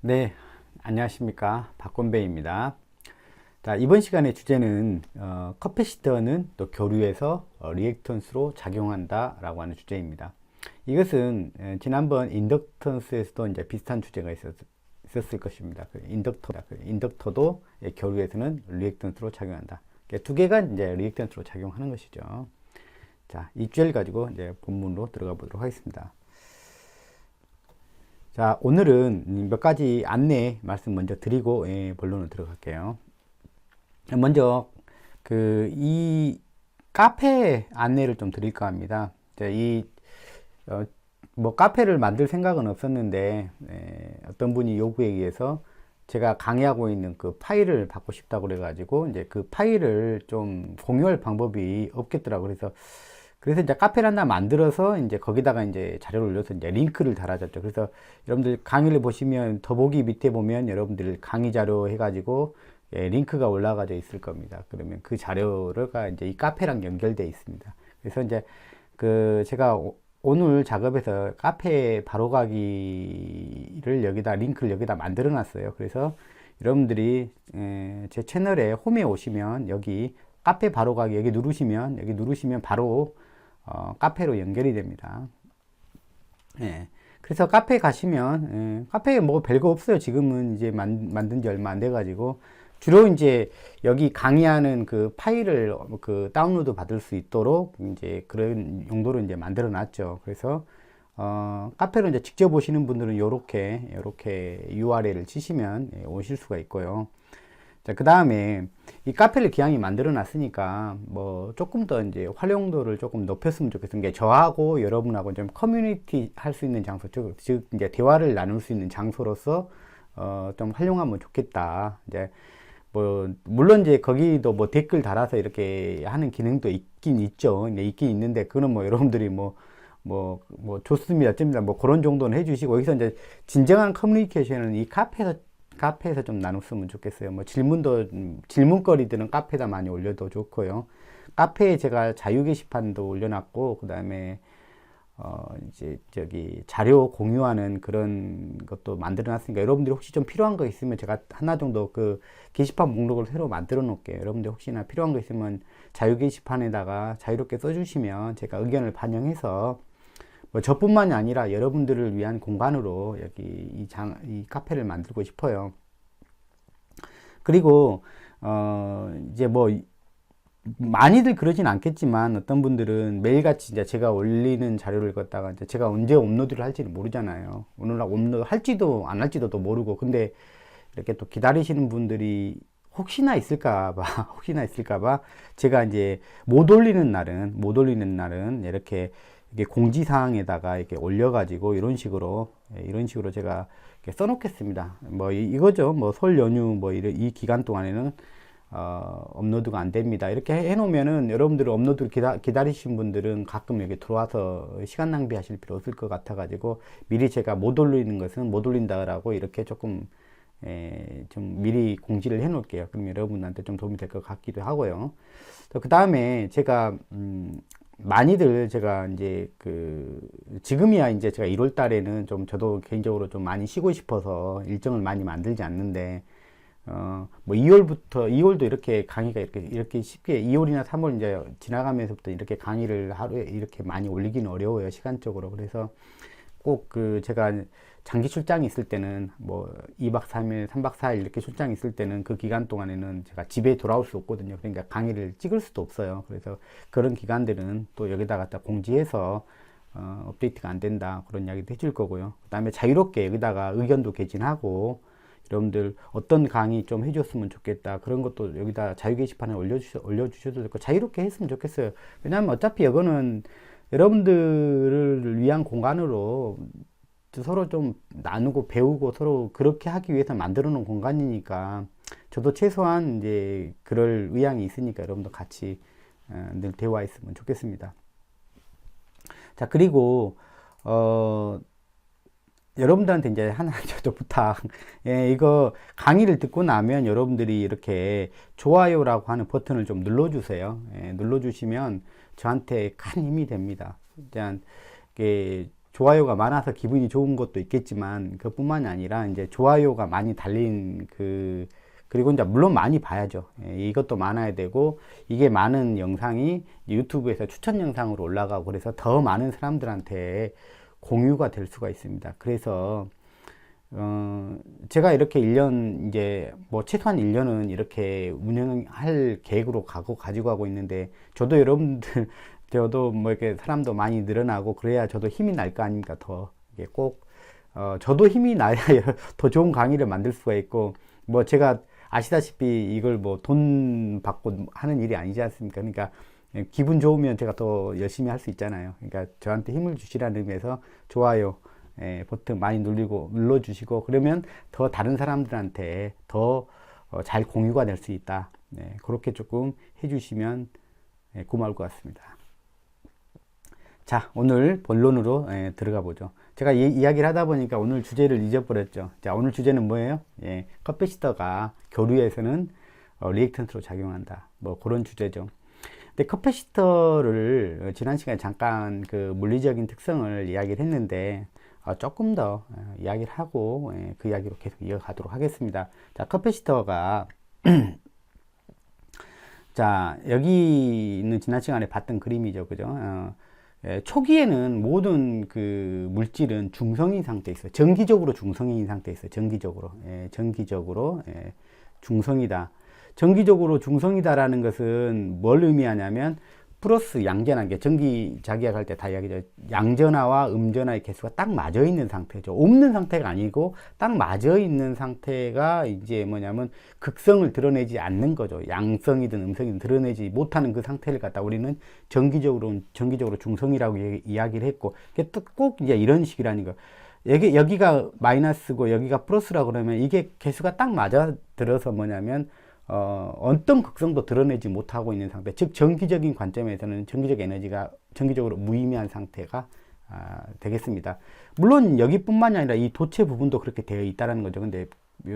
네, 안녕하십니까. 박건배입니다. 자, 이번 시간의 주제는 커패시터는 또 교류에서 리액턴스로 작용한다 라고 하는 주제입니다. 이것은 지난번 인덕턴스에서도 이제 비슷한 주제가 있었을 것입니다. 인덕터도 교류에서는 리액턴스로 작용한다. 두 개가 이제 리액턴스로 작용하는 것이죠. 자, 이 주제를 가지고 이제 본문으로 들어가 보도록 하겠습니다. 자, 오늘은 몇 가지 안내 말씀 먼저 드리고 본론으로 들어갈게요. 먼저 이 카페 안내를 좀 드릴까 합니다. 뭐 카페를 만들 생각은 없었는데 어떤 분이 요구에 의해서 제가 강의하고 있는 그 파일을 받고 싶다고 그래가지고 이제 그 파일을 좀 공유할 방법이 없겠더라고요. 그래서 이제 카페를 하나 만들어서 이제 거기다가 이제 자료를 올려서 이제 링크를 달아줬죠. 그래서 여러분들 강의를 보시면 더보기 밑에 보면 여러분들 강의 자료 해가지고 링크가 올라가져 있을 겁니다. 그러면 그 자료가 이제 이 카페랑 연결되어 있습니다. 그래서 이제 제가 오늘 작업에서 카페 바로가기를 여기다 링크를 여기다 만들어 놨어요. 그래서 여러분들이 제 채널에 홈에 오시면 여기 카페 바로가기 여기 누르시면 바로 카페로 연결이 됩니다. 그래서 카페 가시면 카페에 뭐 별거 없어요. 지금은 이제 만든 지 얼마 안 돼 가지고 주로 이제 여기 강의하는 그 파일을 다운로드 받을 수 있도록 이제 그런 용도로 이제 만들어 놨죠. 그래서 카페로 이제 직접 오시는 분들은 요렇게 URL을 치시면 오실 수가 있고요. 자, 그 다음에 이 카페를 기왕이 만들어 놨으니까 뭐 조금 더 이제 활용도를 조금 높였으면 좋겠어요. 게 저하고 여러분하고 좀 커뮤니티 할 수 있는 장소, 즉 이제 대화를 나눌 수 있는 장소로서 좀 활용하면 좋겠다. 이제 뭐 물론 이제 거기도 뭐 댓글 달아서 이렇게 하는 기능도 있긴 있죠. 있긴 있는데 그거는 뭐 여러분들이 뭐 좋습니다, 어쩝니다, 뭐 그런 정도는 해주시고, 여기서 이제 진정한 커뮤니케이션은 이 카페에서 좀 나눴으면 좋겠어요. 뭐 질문거리들은 카페에다 많이 올려도 좋고요. 카페에 제가 자유 게시판도 올려놨고, 그 다음에 이제 자료 공유하는 그런 것도 만들어 놨으니까 여러분들이 혹시 좀 필요한 거 있으면 제가 하나 정도 그 게시판 목록을 새로 만들어 놓을게요. 여러분들 혹시나 필요한 거 있으면 자유 게시판에다가 자유롭게 써주시면 제가 의견을 반영해서 뭐 저뿐만이 아니라 여러분들을 위한 공간으로 여기 이 카페를 만들고 싶어요. 그리고 이제 뭐 많이들 그러진 않겠지만 어떤 분들은 매일같이 이제 제가 올리는 자료를 갖다가 이제 제가 언제 업로드를 할지는 모르잖아요. 오늘 업로드 할지도 안 할지도 또 모르고, 근데 이렇게 또 기다리시는 분들이 혹시나 있을까봐 제가 이제 못 올리는 날은 이렇게 공지사항에다가 이렇게 올려가지고 이런 식으로 제가 이렇게 써놓겠습니다. 뭐 이거죠. 뭐 설 연휴 뭐 이 기간 동안에는 업로드가 안 됩니다. 이렇게 해놓으면은 여러분들 업로드를 기다리신 분들은 가끔 여기 들어와서 시간 낭비하실 필요 없을 것 같아가지고 미리 제가 못 올리는 것은 못 올린다라고 이렇게 조금 좀 미리 공지를 해 놓을게요. 그럼 여러분한테 좀 도움이 될 것 같기도 하고요. 그 다음에 제가 많이들 제가 이제 지금이야 이제 제가 1월 달에는 좀 저도 개인적으로 좀 많이 쉬고 싶어서 일정을 많이 만들지 않는데 뭐 2월도 이렇게 강의가 이렇게 쉽게 2월이나 3월 이제 지나가면서부터 이렇게 강의를 하루에 이렇게 많이 올리기는 어려워요, 시간적으로. 그래서 꼭 제가 장기 출장이 있을 때는 뭐 2박 3일, 3박 4일 이렇게 출장이 있을 때는 그 기간 동안에는 제가 집에 돌아올 수 없거든요. 그러니까 강의를 찍을 수도 없어요. 그래서 그런 기간들은 또 여기다 갖다 공지해서 업데이트가 안 된다, 그런 이야기도 해줄 거고요. 그 다음에 자유롭게 여기다가 의견도 개진하고, 여러분들 어떤 강의 좀 해줬으면 좋겠다, 그런 것도 여기다 자유 게시판에 올려주셔도 되고 자유롭게 했으면 좋겠어요. 왜냐하면 어차피 이거는 여러분들을 위한 공간으로 서로 좀 나누고 배우고 서로 그렇게 하기 위해서 만들어 놓은 공간이니까 저도 최소한 이제 그럴 의향이 있으니까 여러분도 같이 늘 대화했으면 좋겠습니다. 자, 그리고 여러분들한테 이제 하나 저도 부탁. 예, 이거 강의를 듣고 나면 여러분들이 이렇게 좋아요라고 하는 버튼을 좀 눌러주세요. 예, 눌러주시면 저한테 큰 힘이 됩니다. 일단, 이게 좋아요가 많아서 기분이 좋은 것도 있겠지만, 그뿐만이 아니라 이제 좋아요가 많이 달린 그리고 이제 물론 많이 봐야죠. 예, 이것도 많아야 되고, 이게 많은 영상이 유튜브에서 추천 영상으로 올라가고, 그래서 더 많은 사람들한테 공유가 될 수가 있습니다. 그래서 제가 이렇게 1년 이제 뭐 최소한 1년은 이렇게 운영할 계획으로 가지고 가고 있는데, 저도 여러분들 저도 뭐 이렇게 사람도 많이 늘어나고 그래야 저도 힘이 날 거 아닙니까? 더 이게 꼭 저도 힘이 나야 더 좋은 강의를 만들 수가 있고, 뭐 제가 아시다시피 이걸 뭐 돈 받고 하는 일이 아니지 않습니까? 그러니까 기분 좋으면 제가 더 열심히 할 수 있잖아요. 그러니까 저한테 힘을 주시라는 의미에서 좋아요 버튼 많이 눌러주시고, 그러면 더 다른 사람들한테 더 잘 공유가 될 수 있다. 네, 그렇게 조금 해주시면 고마울 것 같습니다. 자, 오늘 본론으로 들어가 보죠. 제가 이야기를 하다 보니까 오늘 주제를 잊어버렸죠. 자, 오늘 주제는 뭐예요? 커패시터가 교류에서는 리액턴트로 작용한다. 뭐 그런 주제죠. 근데 커패시터를 지난 시간에 잠깐 그 물리적인 특성을 이야기를 했는데, 조금 더 이야기를 하고 그 이야기로 계속 이어가도록 하겠습니다. 자, 커패시터가 자, 여기는 지난 시간에 봤던 그림이죠. 그죠? 초기에는 모든 그 물질은 중성인 상태에 있어요. 정기적으로 중성인 상태에 있어요. 정기적으로 중성이다. 정기적으로 중성이다라는 것은 뭘 의미하냐면, 플러스 양전화, 전기 자기약할 때 다 이야기죠. 양전화와 음전화의 개수가 딱 맞아 있는 상태죠. 없는 상태가 아니고 딱 맞아 있는 상태가 이제 뭐냐면 극성을 드러내지 않는 거죠. 양성이든 음성이든 드러내지 못하는 그 상태를 갖다 우리는 정기적으로 중성이라고 이야기를 했고, 꼭 이제 이런 식이라는 거. 여기가 마이너스고 여기가 플러스라고 그러면 이게 개수가 딱 맞아 들어서 뭐냐면 어떤 극성도 드러내지 못하고 있는 상태, 즉 정기적인 관점에서는 정기적 에너지가 정기적으로 무의미한 상태가 되겠습니다. 물론 여기뿐만이 아니라 이 도체 부분도 그렇게 되어 있다는 거죠. 근데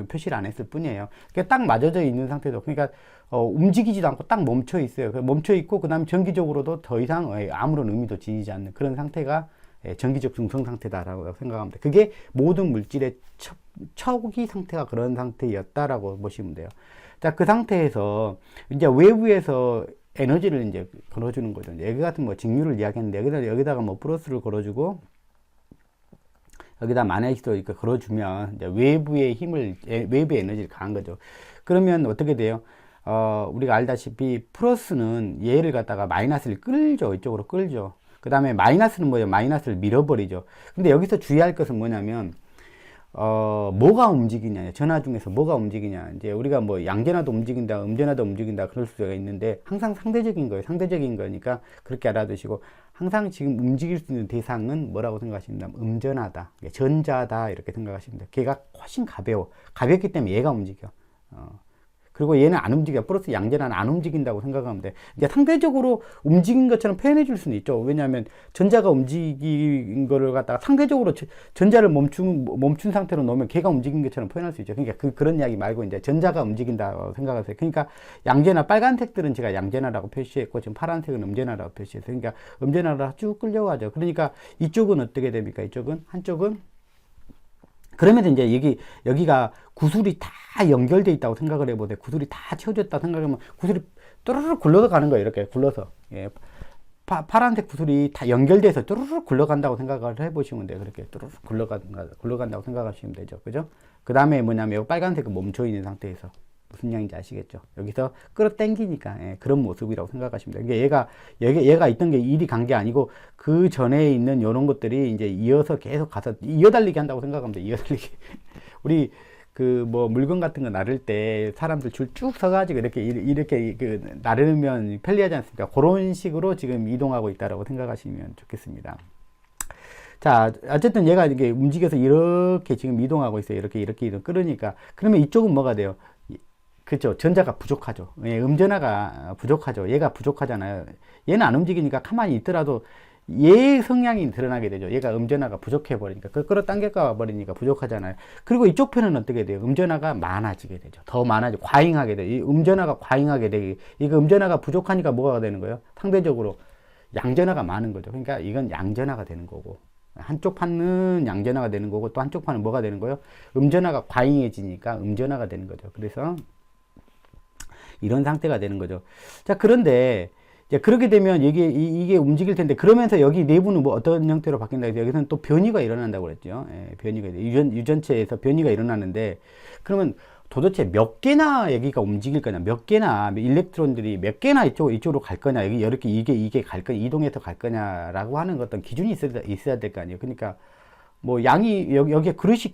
표시를 안 했을 뿐이에요. 딱 맞아져 있는 상태도, 그러니까 움직이지도 않고 딱 멈춰 있어요. 멈춰 있고 그 다음에 정기적으로도 더 이상 아무런 의미도 지니지 않는 그런 상태가 정기적 중성 상태다라고 생각하면 돼요. 그게 모든 물질의 초기 상태가 그런 상태였다라고 보시면 돼요. 자, 그 상태에서 이제 외부에서 에너지를 이제 걸어주는 거죠. 여기 같은 뭐 직류를 이야기했는데 여기다가 뭐 플러스를 걸어주고 여기다 마이너스도 이렇게 걸어주면 이제 외부의 에너지를 가한 거죠. 그러면 어떻게 돼요? 우리가 알다시피 플러스는 얘를 갖다가 마이너스를 끌죠. 이쪽으로 끌죠. 그 다음에 마이너스는 뭐예요? 마이너스를 밀어버리죠. 근데 여기서 주의할 것은 뭐냐면, 뭐가 움직이냐, 전화 중에서 뭐가 움직이냐. 이제 우리가 뭐 양전화도 움직인다, 음전화도 움직인다, 그럴 수가 있는데, 항상 상대적인 거예요. 상대적인 거니까 그렇게 알아두시고, 항상 지금 움직일 수 있는 대상은 뭐라고 생각하십니까? 음전하다, 전자다, 이렇게 생각하시면 돼요. 걔가 훨씬 가볍기 때문에 얘가 움직여. 그리고 얘는 안 움직여. 플러스 양전화는 안 움직인다고 생각하면 돼. 이제 상대적으로 움직인 것처럼 표현해 줄 수는 있죠. 왜냐하면 전자가 움직인 거를 갖다가 상대적으로 전자를 멈춘 상태로 놓으면 걔가 움직인 것처럼 표현할 수 있죠. 그러니까 그런 이야기 말고 이제 전자가 움직인다고 생각하세요. 그러니까 양전화, 빨간색들은 제가 양전화라고 표시했고, 지금 파란색은 음전화라고 표시했어요. 그러니까 음전화로 쭉 끌려가죠. 그러니까 이쪽은 어떻게 됩니까? 한쪽은 그러면 이제 여기가 구슬이 다 연결되어 있다고 생각을 해보세요. 구슬이 다 채워졌다 생각하면 구슬이 또르르 굴러서 가는 거예요. 이렇게 굴러서. 파란색 구슬이 다 연결돼서 또르르 굴러간다고 생각을 해보시면 돼요. 그렇게 또르르 굴러간다고 생각하시면 되죠. 그죠? 그 다음에 뭐냐면 빨간색은 멈춰있는 상태에서. 무슨 양인지 아시겠죠? 여기서 끌어당기니까 그런 모습이라고 생각하시면 돼요. 얘가 있던 게 일이 간 게 아니고 그 전에 있는 이런 것들이 이제 이어서 계속 가서 이어달리기 한다고 생각하면 돼요. 이어달리기. 우리 그 뭐 물건 같은 거 나를 때 사람들 줄 쭉 서가지고 이렇게 그 나르면 편리하지 않습니까? 그런 식으로 지금 이동하고 있다라고 생각하시면 좋겠습니다. 자, 어쨌든 얘가 이게 움직여서 이렇게 지금 이동하고 있어요. 이렇게 이동. 그러니까 그러면 이쪽은 뭐가 돼요? 그렇죠. 전자가 부족하죠. 음전화가 부족하죠. 얘가 부족하잖아요. 얘는 안 움직이니까 가만히 있더라도 얘 성향이 드러나게 되죠. 얘가 음전화가 부족해 버리니까 그 끌어당겨 버리니까 부족하잖아요. 그리고 이쪽 편은 어떻게 돼요? 음전화가 많아지게 되죠. 더 많아지고 과잉하게 돼요. 이 음전화가 과잉하게 되기, 이거 음전화가 부족하니까 뭐가 되는 거예요? 상대적으로 양전화가 많은 거죠. 그러니까 이건 양전화가 되는 거고, 한쪽 판은 양전화가 되는 거고, 또 한쪽 판은 뭐가 되는 거예요? 음전화가 과잉해지니까 음전화가 되는 거죠. 그래서 이런 상태가 되는 거죠. 자, 그런데 이제 그렇게 되면 이게 움직일 텐데, 그러면서 여기 내부는 뭐 어떤 형태로 바뀐다 해서 여기서는 또 변이가 일어난다고 그랬죠. 예, 변이가 유전체에서 변이가 일어나는데, 그러면 도대체 몇 개나 여기가 움직일 거냐, 몇 개나 일렉트론들이 몇 개나 이쪽으로 갈 거냐, 여기 이렇게 이게 갈 거냐, 이동해서 갈 거냐라고 하는 어떤 기준이 있어야 될 거 아니에요. 그러니까 뭐 양이 여기에 그릇이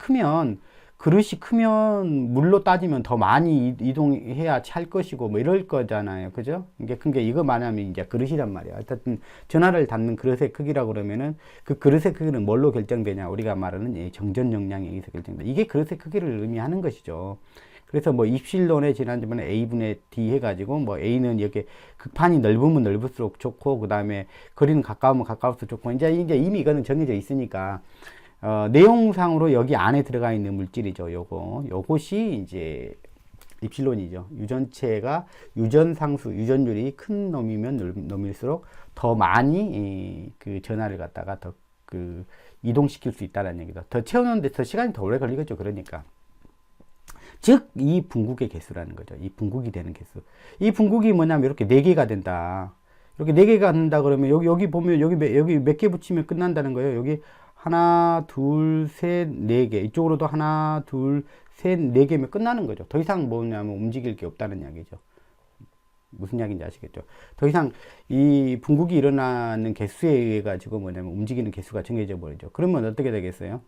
크면 물로 따지면 더 많이 이동해야 찰 것이고 뭐 이럴 거잖아요. 그죠? 그게 이거 말하면 이제 그릇이란 말이야. 어쨌든 전하를 담는 그릇의 크기라고 그러면은 그 그릇의 크기는 뭘로 결정되냐? 우리가 말하는 정전 용량에 의해서 결정돼. 이게 그릇의 크기를 의미하는 것이죠. 그래서 뭐 입실론에 지난번에 A분의 D 해가지고 뭐 A는 이렇게 극판이 넓으면 넓을수록 좋고, 그 다음에 거리는 가까우면 가까울수록 좋고, 이제 이미 이거는 정해져 있으니까 내용상으로 여기 안에 들어가 있는 물질이죠. 요것이 이제 입실론이죠. 유전체가 유전율이 큰 놈이면 놈일수록 더 많이 그 전하를 갖다가 더 이동시킬 수 있다는 얘기다. 더 채우는데 더 시간이 더 오래 걸리겠죠. 그러니까. 즉, 이 분국의 개수라는 거죠. 이 분국이 되는 개수. 이 분국이 뭐냐면 이렇게 4개가 된다. 이렇게 4개가 된다 그러면 여기 보면 여기 몇 개 붙이면 끝난다는 거예요. 여기 하나, 둘, 셋, 4개. 이쪽으로도 하나, 둘, 셋, 4개면 끝나는 거죠. 더 이상 뭐냐면 움직일 게 없다는 이야기죠. 무슨 이야기인지 아시겠죠? 더 이상 이 분국이 일어나는 개수에 의해 가지고 뭐냐면 움직이는 개수가 정해져 버리죠. 그러면 어떻게 되겠어요?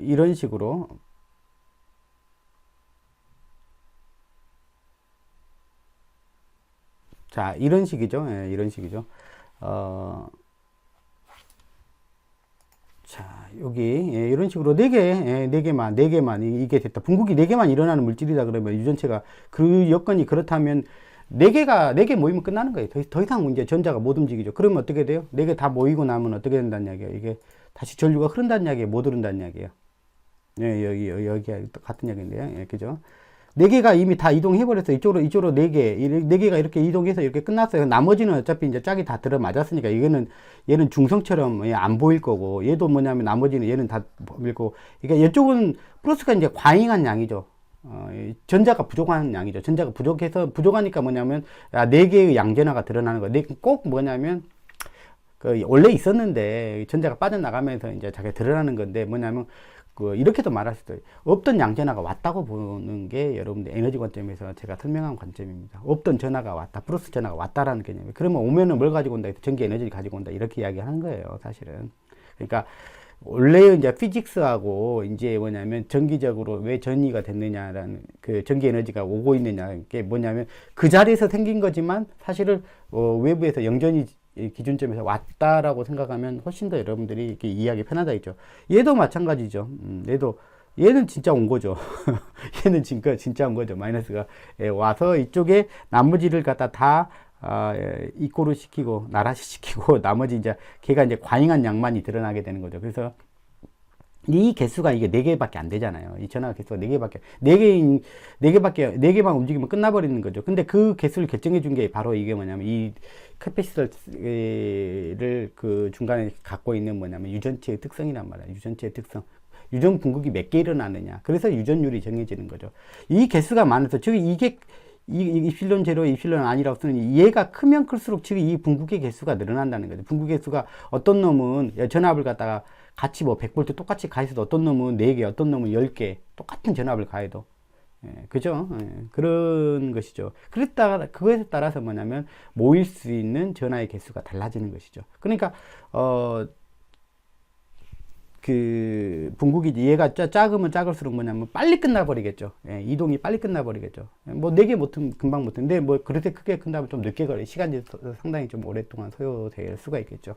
이런 식으로 자, 이런 식이죠. 예, 이런 식이죠. 자, 여기 예, 이런 식으로 4개, 예, 4개만 이게 됐다. 분국이 4개만 일어나는 물질이다 그러면 유전체가 그 여건이 그렇다면 4개 모이면 끝나는 거예요. 더 이상 이제 전자가 못 움직이죠. 그러면 어떻게 돼요? 4개 다 모이고 나면 어떻게 된다는 이야기예요? 이게 다시 전류가 흐른다는 이야기예요? 못 흐른다는 이야기예요? 예, 여기 같은 이야기인데요. 예, 그죠? 4개가 이미 다 이동해버렸어요. 이쪽으로 4개가 이렇게 이동해서 이렇게 끝났어요. 나머지는 어차피 이제 짝이 다 들어맞았으니까 얘는 중성처럼 안 보일 거고, 얘도 뭐냐면 나머지는 얘는 다 보일 거고, 그러니까 이쪽은 플러스가 이제 과잉한 양이죠. 전자가 부족한 양이죠. 전자가 부족하니까 뭐냐면, 4개의 양전하가 드러나는 거예요. 꼭 뭐냐면, 원래 있었는데 전자가 빠져나가면서 이제 자기가 드러나는 건데 뭐냐면, 이렇게도 말할 수도 있어요. 없던 양전하가 왔다고 보는 게 여러분들 에너지 관점에서 제가 설명한 관점입니다. 없던 전하가 왔다, 플러스 전하가 왔다라는 개념이에요. 그러면 오면은 뭘 가지고 온다? 전기 에너지를 가지고 온다. 이렇게 이야기하는 거예요, 사실은. 그러니까 원래 이제 피직스하고 이제 뭐냐면 전기적으로 왜 전이가 됐느냐라는 그 전기 에너지가 오고 있느냐, 게 뭐냐면 그 자리에서 생긴 거지만 사실은 외부에서 영전이 기준점에서 왔다라고 생각하면 훨씬 더 여러분들이 이렇게 이해하기 편하다겠죠. 얘도 마찬가지죠. 얘는 진짜 온 거죠. 얘는 진짜 온 거죠. 마이너스가 와서 이쪽에 나머지를 갖다 다 이꼬를 시키고 나라시 시키고 나머지 이제 걔가 이제 과잉한 양만이 드러나게 되는 거죠. 그래서 이 개수가 이게 4개밖에 안 되잖아요. 이 전화 개수가 4개만 움직이면 끝나버리는 거죠. 근데 그 개수를 결정해 준 게 바로 이게 뭐냐면 이 캐패시터를 그 중간에 갖고 있는 뭐냐면 유전체의 특성이란 말이에요. 유전체의 특성. 유전 분국이 몇 개 일어나느냐. 그래서 유전율이 정해지는 거죠. 이 개수가 많아서, 즉, 이게, 입실론 제로, 입실론 아니라고 쓰는 얘가 크면 클수록 즉 이 분국의 개수가 늘어난다는 거죠. 분국의 개수가 어떤 놈은 전압을 갖다가 같이 뭐 100V 똑같이 가해도 어떤 놈은 4개, 어떤 놈은 10개, 똑같은 전압을 가해도. 그죠? 그런 것이죠. 그거에 따라서 뭐냐면 모일 수 있는 전하의 개수가 달라지는 것이죠. 그러니까, 그 분국이 얘가 작으면 작을수록 뭐냐면 빨리 끝나버리겠죠. 이동이 빨리 끝나버리겠죠. 뭐 4개 못하면 금방 못하는데 뭐 그렇게 크게 끝나면 좀 늦게 걸려. 시간이 상당히 좀 오랫동안 소요될 수가 있겠죠.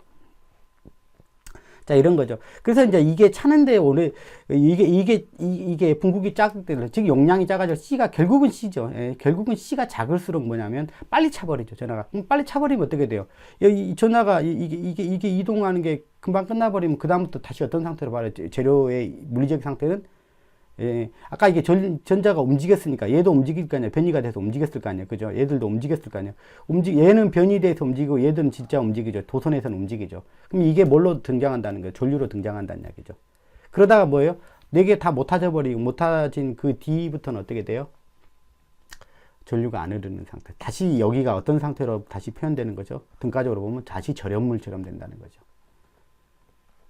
자, 이런 거죠. 그래서 이제 이게 차는데 오래, 이게 분국이 작을 때, 즉 용량이 작아져 C가 결국은 C죠. 예, 결국은 C가 작을수록 뭐냐면 빨리 차버리죠, 전화가. 빨리 차버리면 어떻게 돼요? 이 전화가, 이게 이동하는 게 금방 끝나버리면 그다음부터 다시 어떤 상태로 말해요? 재료의 물리적 상태는 예, 아까 이게 전자가 움직였으니까 얘도 움직일 거 아니야. 변이가 돼서 움직였을 거 아니야. 그죠? 얘들도 움직였을 거 아니야. 얘는 변이돼서 움직이고 얘들은 진짜 움직이죠. 도선에서는 움직이죠. 그럼 이게 뭘로 등장한다는 거예요? 전류로 등장한다는 이야기죠. 그러다가 뭐예요? 네 개 다 못 타져버리고 못 타진 그 뒤부터는 어떻게 돼요? 전류가 안 흐르는 상태. 다시 여기가 어떤 상태로 다시 표현되는 거죠? 등가적으로 보면 다시 절연물처럼 된다는 거죠.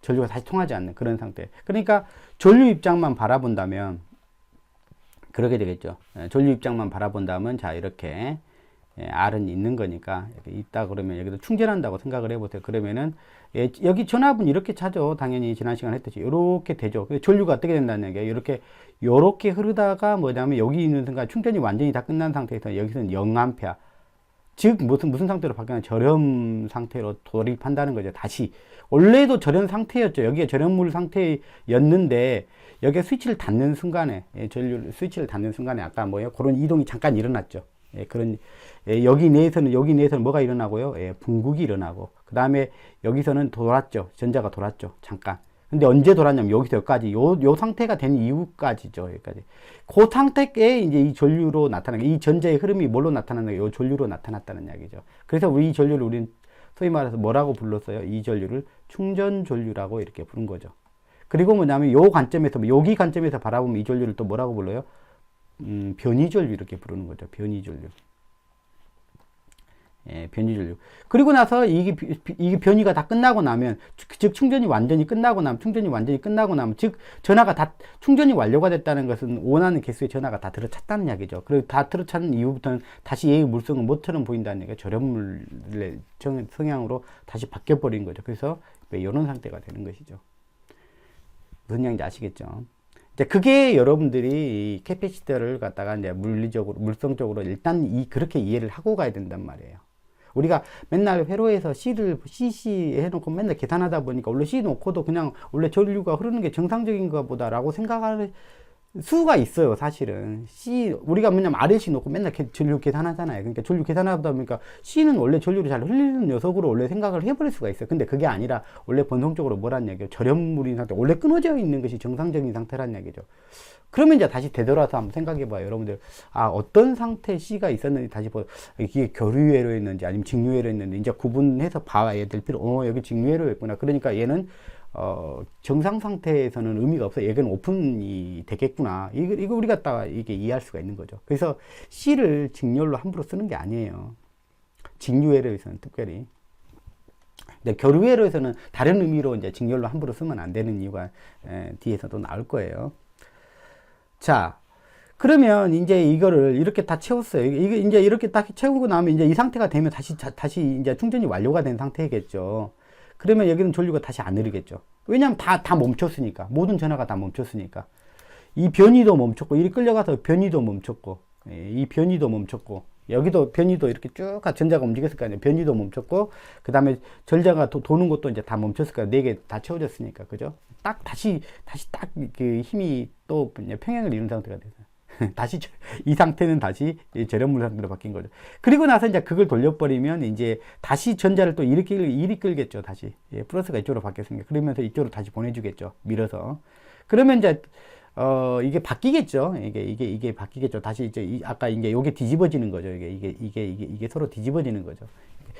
전류가 다시 통하지 않는 그런 상태. 그러니까 전류 입장만 바라본다면 그렇게 되겠죠. 전류 입장만 바라본다면 자 이렇게 R은 있는 거니까 이렇게 있다 그러면 여기도 충전한다고 생각을 해보세요. 그러면은 여기 전압은 이렇게 차죠. 당연히 지난 시간에 했듯이 이렇게 되죠. 전류가 어떻게 된다는 얘기예요. 이렇게 흐르다가 뭐냐면 여기 있는 순간 충전이 완전히 다 끝난 상태에서 여기서는 0A 즉 무슨 상태로 바뀌는 절연 상태로 돌입한다는 거죠. 다시 원래도 절연 상태였죠. 여기가 절연물 상태였는데 여기에 스위치를 닫는 순간에 전류 스위치를 닫는 순간에 아까 뭐예요? 그런 이동이 잠깐 일어났죠. 그런 여기 내에서는 뭐가 일어나고요? 분국이 일어나고 그 다음에 여기서는 돌았죠. 전자가 돌았죠. 잠깐. 근데 언제 돌았냐면 여기서 여기까지 요 상태가 된 이후까지죠. 여기까지. 그 상태에 이제 이 전류로 나타나는 이 전자의 흐름이 뭘로 나타나는 거예요? 이 전류로 나타났다는 이야기죠. 그래서 이 전류를 우리는 소위 말해서 뭐라고 불렀어요? 이 전류를 충전 전류라고 이렇게 부른 거죠. 그리고 뭐냐면 요 관점에서 여기 관점에서 바라보면 이 전류를 또 뭐라고 불러요? 변이 전류 이렇게 부르는 거죠. 변이 전류. 변이 전류. 그리고 나서 이게 변이가 다 끝나고 나면, 즉 충전이 완전히 끝나고 나면, 즉 전화가 다 충전이 완료가 됐다는 것은 원하는 개수의 전화가 다 들어찼다는 이야기죠. 그리고 다 들어찬 이후부터는 다시 얘의 물성은 뭐처럼 보인다는 얘기가 절연물의 성향으로 다시 바뀌어 버린 거죠. 그래서 이런 상태가 되는 것이죠. 무슨 얘기인지 아시겠죠? 이제 그게 여러분들이 이 캐패시터를 갖다가 이제 물성적으로 일단 그렇게 이해를 하고 가야 된단 말이에요. 우리가 맨날 회로에서 CC 해놓고 맨날 계산하다 보니까 원래 C 놓고도 그냥 원래 전류가 흐르는 게 정상적인가 보다라고 생각할 수가 있어요, 사실은. 우리가 뭐냐면 RLC 놓고 맨날 전류 계산하잖아요. 그러니까 전류 계산하다 보니까 C는 원래 전류를 잘 흘리는 녀석으로 원래 생각을 해버릴 수가 있어요. 근데 그게 아니라 원래 본성적으로 뭐란 얘기예요? 절연물인 상태, 원래 끊어져 있는 것이 정상적인 상태란 얘기죠. 그러면 이제 다시 되돌아서 한번 생각해봐요. 여러분들, 어떤 상태 C가 있었는지 다시 이게 교류회로였는지 아니면 직류회로였는지 이제 구분해서 봐야 될 여기 직류회로였구나. 그러니까 얘는 정상 상태에서는 의미가 없어요. 얘는 오픈이 되겠구나. 이거 우리가 딱 이게 이해할 수가 있는 거죠. 그래서 C를 직렬로 함부로 쓰는 게 아니에요. 직류회로에서는 특별히. 근데 교류회로에서는 다른 의미로 이제 직렬로 함부로 쓰면 안 되는 이유가 뒤에서도 나올 거예요. 자, 그러면 이제 이거를 이렇게 다 채웠어요. 이게 이제 이렇게 딱 채우고 나면 이제 이 상태가 되면 다시 이제 충전이 완료가 된 상태겠죠. 그러면 여기는 전류가 다시 안 흐르겠죠. 왜냐하면 다 멈췄으니까. 모든 전화가 다 멈췄으니까. 이 변이도 멈췄고, 이리 끌려가서 변이도 멈췄고, 이 변이도 멈췄고, 여기도 변이도 이렇게 쭉 전자가 움직였을 거 아니에요. 변이도 멈췄고, 그 다음에 전자가 도는 것도 이제 다 멈췄을 거예요. 4개 다 채워졌으니까. 그죠? 다시 딱 그 힘이 또 평행을 이룬 상태가 돼서. 다시 이 상태는 다시 절연물 상태로 바뀐 거죠. 그리고 나서 이제 그걸 돌려버리면 이제 다시 전자를 또 이리 끌겠죠. 다시 플러스가 이쪽으로 바뀌었으니까 그러면서 이쪽으로 다시 보내주겠죠. 밀어서. 그러면 이제 이게 바뀌겠죠. 이게 바뀌겠죠. 다시 이제 아까 이제 요게 뒤집어지는 거죠. 이게 서로 뒤집어지는 거죠.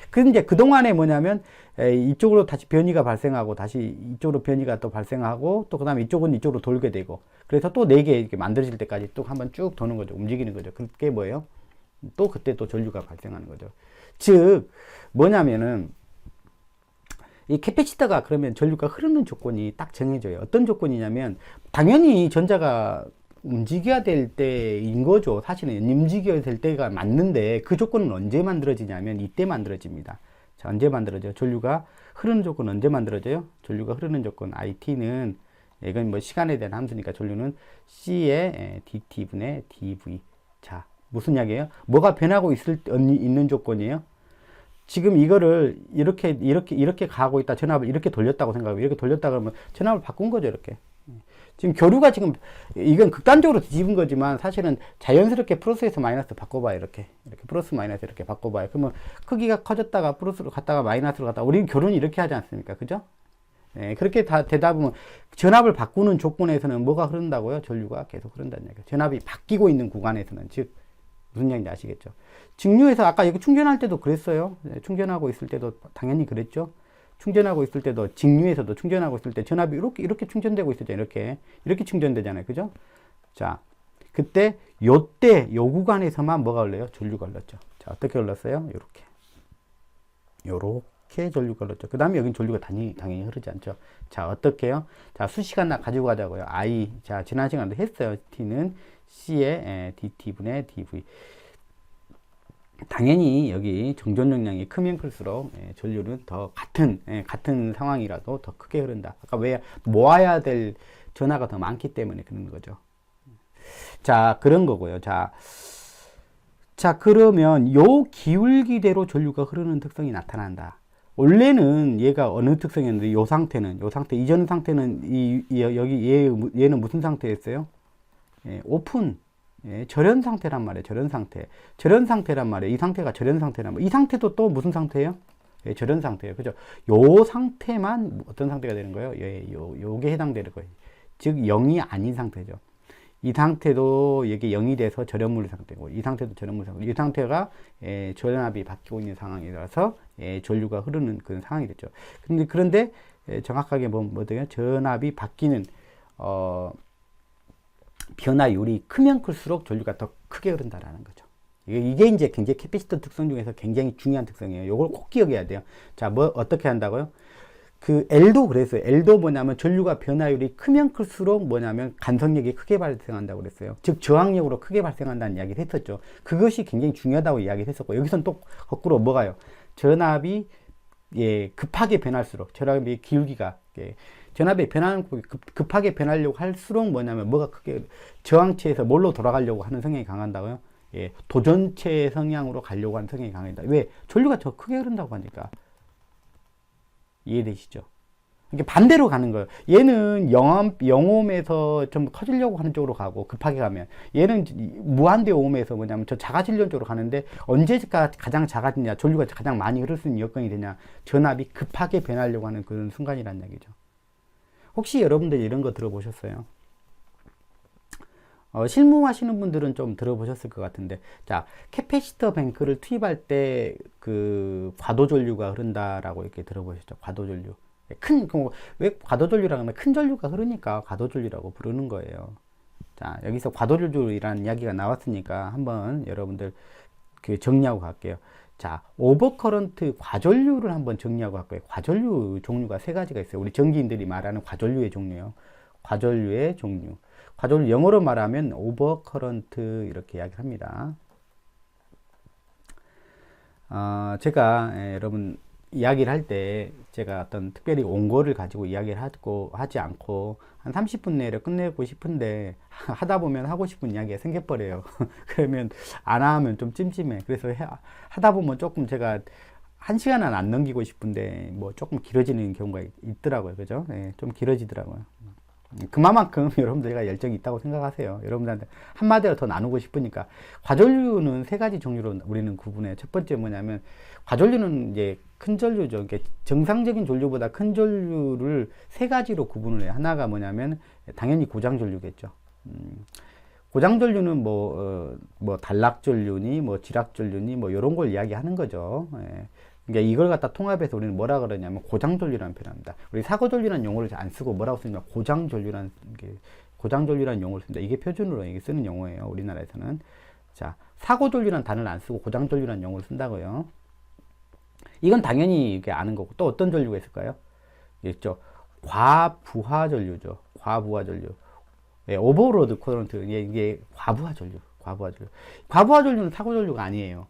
근데 이제 그동안에 뭐냐면 이쪽으로 다시 변이가 발생하고 다시 이쪽으로 변이가 또 발생하고 또 그다음에 이쪽은 이쪽으로 돌게 되고 그래서 또 4개 이렇게 만들어질 때까지 또 한번 쭉 도는 거죠. 움직이는 거죠. 그게 뭐예요? 또 그때 또 전류가 발생하는 거죠. 즉 뭐냐면은 이 캐패시터가 그러면 전류가 흐르는 조건이 딱 정해져요. 어떤 조건이냐면 당연히 전자가 움직여야 될 때인 거죠. 사실은 움직여야 될 때가 맞는데 그 조건은 언제 만들어지냐면 이때 만들어집니다. 자, 언제 만들어져요? 전류가 흐르는 조건 언제 만들어져요? 전류가 흐르는 조건 IT는 이건 뭐 시간에 대한 함수니까 전류는 C의 DT분의 DV. 자, 무슨 이야기예요? 뭐가 변하고 있는 조건이에요? 지금 이거를 이렇게 가고 있다. 전압을 이렇게 돌렸다고 생각하고, 이렇게 돌렸다 그러면 전압을 바꾼 거죠, 이렇게. 지금 교류가 지금, 이건 극단적으로 뒤집은 거지만, 사실은 자연스럽게 플러스에서 마이너스 바꿔봐요, 이렇게. 이렇게 플러스 마이너스 이렇게 바꿔봐요. 그러면 크기가 커졌다가 플러스로 갔다가 마이너스로 갔다가, 우리는 교류는 이렇게 하지 않습니까? 그죠? 예, 그렇게 다 되다 보면, 전압을 바꾸는 조건에서는 뭐가 흐른다고요? 전류가 계속 흐른다는 얘기예요. 전압이 바뀌고 있는 구간에서는, 즉, 무슨 얘기인지 아시겠죠? 직류에서 아까 여기 충전할 때도 그랬어요. 충전하고 있을 때도 당연히 그랬죠. 충전하고 있을 때도 직류에서도 충전하고 있을 때 전압이 이렇게 충전되고 있었잖아요. 이렇게 충전되잖아요. 그죠? 자, 그때 요 구간에서만 뭐가 흘러요? 전류가 흘렀죠. 자, 어떻게 흘렀어요? 요렇게 전류가 흘렀죠. 그 다음에 여긴 전류가 당연히 흐르지 않죠. 자, 어떻게요? 자, 수시간 가지고 가자고요. I. 자, 지난 시간도 했어요. T는 C의 dT분의 dV. 당연히 여기 정전 용량이 크면 클수록 전류는 더 같은 상황이라도 더 크게 흐른다. 아까 왜 모아야 될 전하가 더 많기 때문에 그런 거죠. 자, 그런 거고요. 자, 그러면 요 기울기대로 전류가 흐르는 특성이 나타난다. 원래는 얘가 어느 특성이었는데 요 상태 이전 상태는 얘는 무슨 상태였어요? 오픈. 절연 상태란 말이에요. 절연 상태란 말이에요. 이 상태가 절연 상태란 말이에요. 이 상태도 또 무슨 상태예요? 절연 상태예요. 그죠? 요 상태만 어떤 상태가 되는 거예요? 요게 해당되는 거예요. 즉 0이 아닌 상태죠. 이 상태도 이게 0이 돼서 절연물 상태고, 이 상태도 절연물 상태고, 이 상태가 전압이 바뀌고 있는 상황이라서 전류가 흐르는 그런 상황이 됐죠. 그런데 정확하게 보면 뭐예요? 전압이 바뀌는 변화율이 크면 클수록 전류가 더 크게 흐른다라는 거죠. 이게 이제 굉장히 캐피시터 특성 중에서 굉장히 중요한 특성이에요. 이걸 꼭 기억해야 돼요. 자, 어떻게 한다고요? 그 L도 그랬어요. L도 뭐냐면 전류가 변화율이 크면 클수록 뭐냐면 간섭력이 크게 발생한다고 그랬어요. 즉 저항력으로 크게 발생한다는 이야기를 했었죠. 그것이 굉장히 중요하다고 이야기를 했었고, 여기서는 또 거꾸로 뭐가요? 전압이 급하게 변할수록, 전압의 기울기가 전압이 급하게 변하려고 할수록 뭐냐면 뭐가 크게 저항체에서 뭘로 돌아가려고 하는 성향이 강한다고요? 도전체 성향으로 가려고 하는 성향이 강하다. 왜? 전류가 더 크게 흐른다고 하니까. 이해되시죠? 이게 반대로 가는 거예요. 얘는 영옴에서 좀 커지려고 하는 쪽으로 가고, 급하게 가면. 얘는 무한대 오음에서 뭐냐면 저 작아지려는 쪽으로 가는데, 언제가 가장 작아지냐, 전류가 가장 많이 흐를 수 있는 여건이 되냐, 전압이 급하게 변하려고 하는 그런 순간이란 얘기죠. 혹시 여러분들 이런 거 들어보셨어요? 실무하시는 분들은 좀 들어보셨을 것 같은데, 자, 캐패시터 뱅크를 투입할 때 그 과도 전류가 흐른다라고 이렇게 들어보셨죠? 과도 전류. 왜 과도 전류라고 하면 큰 전류가 흐르니까 과도 전류라고 부르는 거예요. 자, 여기서 과도 전류라는 이야기가 나왔으니까 한번 여러분들 그 정리하고 갈게요. 자, 오버커런트 과전류를 한번 정리하고 갈게요. 과전류 종류가 세 가지가 있어요. 우리 전기인들이 말하는 과전류의 종류요. 과전류의 종류. 과전류 영어로 말하면 오버커런트 이렇게 이야기를 합니다. 제가 여러분 이야기를 할 때 제가 어떤 특별히 원고를 가지고 이야기를 하지 않고 한 30분 내로 끝내고 싶은데 하다 보면 하고 싶은 이야기가 생겨버려요. 그러면 안 하면 좀 찜찜해. 그래서 하다 보면 조금 제가 1시간은 안 넘기고 싶은데 뭐 조금 길어지는 경우가 있더라고요. 그죠? 네, 좀 길어지더라고요. 그만큼 여러분들과 열정이 있다고 생각하세요. 여러분들한테 한마디로 더 나누고 싶으니까. 과전류는 세 가지 종류로 우리는 구분해요. 첫 번째 뭐냐면, 과전류는 이제 큰 전류죠. 그러니까 정상적인 전류보다 큰 전류를 세 가지로 구분을 해요. 하나가 뭐냐면 당연히 고장전류겠죠. 고장전류는 뭐 단락전류니 뭐 지락전류니 뭐 이런 걸 이야기하는 거죠. 그러니까 이걸 갖다 통합해서 우리는 뭐라 그러냐면 고장전류라는 표현합니다. 우리 사고전류라는 용어를 안 쓰고 뭐라고 쓰냐, 고장전류라는 용어를 씁니다. 이게 표준으로 이게 쓰는 용어예요, 우리나라에서는. 자, 사고전류라는 단어를 안 쓰고 고장전류라는 용어를 쓴다고요. 이건 당연히 이게 아는 거고, 또 어떤 전류가 있을까요? 있죠. 과부하전류죠. 과부하전류. 오버로드 커런트. 이게 과부하전류. 과부하전류는 사고전류가 아니에요.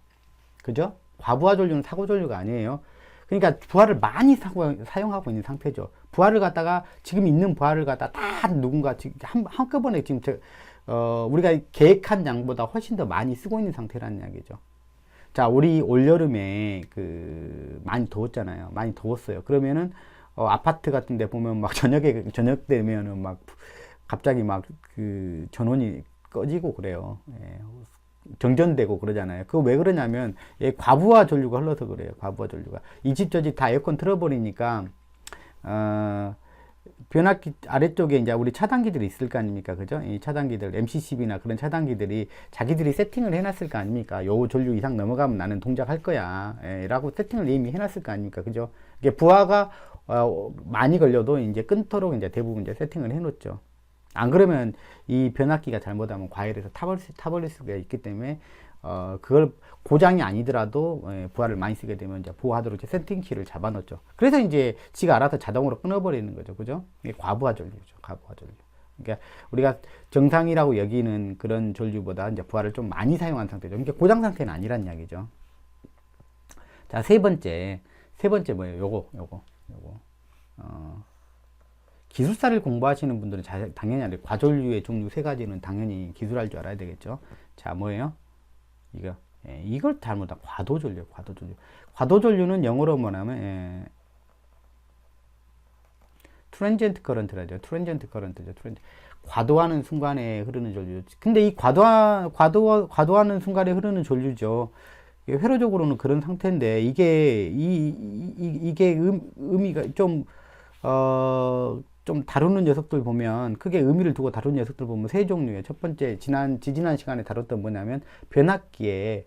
그죠? 과부하전류는 사고전류가 아니에요. 그러니까 부하를 많이 사용하고 있는 상태죠. 부하를 갖다가, 지금 있는 부하를 갖다가 다 누군가 지금 한꺼번에 지금 우리가 계획한 양보다 훨씬 더 많이 쓰고 있는 상태라는 이야기죠. 자, 우리 올여름에 많이 더웠잖아요. 많이 더웠어요. 그러면은, 아파트 같은 데 보면 막 저녁 되면은 막 갑자기 막 전원이 꺼지고 그래요. 예, 정전되고 그러잖아요. 그거 왜 그러냐면, 과부하 전류가 흘러서 그래요. 과부하 전류가. 이 집 저 집 다 에어컨 틀어버리니까, 변압기 아래쪽에 이제 우리 차단기들이 있을 거 아닙니까? 그죠? 이 차단기들, MCCB나 그런 차단기들이 자기들이 세팅을 해놨을 거 아닙니까? 요 전류 이상 넘어가면 나는 동작할 거야. 라고 세팅을 이미 해놨을 거 아닙니까? 그죠? 이게 부하가 많이 걸려도 이제 끊도록 이제 대부분 이제 세팅을 해놓죠. 안 그러면 이 변압기가 잘못하면 과열해서 타버릴 수가 있기 때문에 그걸 고장이 아니더라도 부하를 많이 쓰게 되면 이제 보호하도록 이제 세팅키를 잡아놓죠. 그래서 이제 지가 알아서 자동으로 끊어버리는 거죠. 그죠? 이게 과부하 전류죠. 과부하 전류. 그러니까 우리가 정상이라고 여기는 그런 전류보다 이제 부하를 좀 많이 사용한 상태죠. 이게 고장 상태는 아니란 이야기죠. 자, 세 번째 뭐예요? 요거. 기술사를 공부하시는 분들은 당연히 알아요. 과전류의 종류 세 가지는 당연히 기술할 줄 알아야 되겠죠. 자, 뭐예요? 이걸 잘못한 과도전류. 과도전류는 영어로 뭐냐면 트랜지언트 커런트라죠. 트랜지언트 커런트죠. 과도하는 순간에 흐르는 전류. 근데 이 과도하는 순간에 흐르는 전류죠. 회로적으로는 그런 상태인데 이게 의미가 좀 다루는 녀석들 보면, 크게 의미를 두고 다루는 녀석들 보면 세 종류예요. 첫 번째, 지지난 시간에 다뤘던 뭐냐면, 변압기에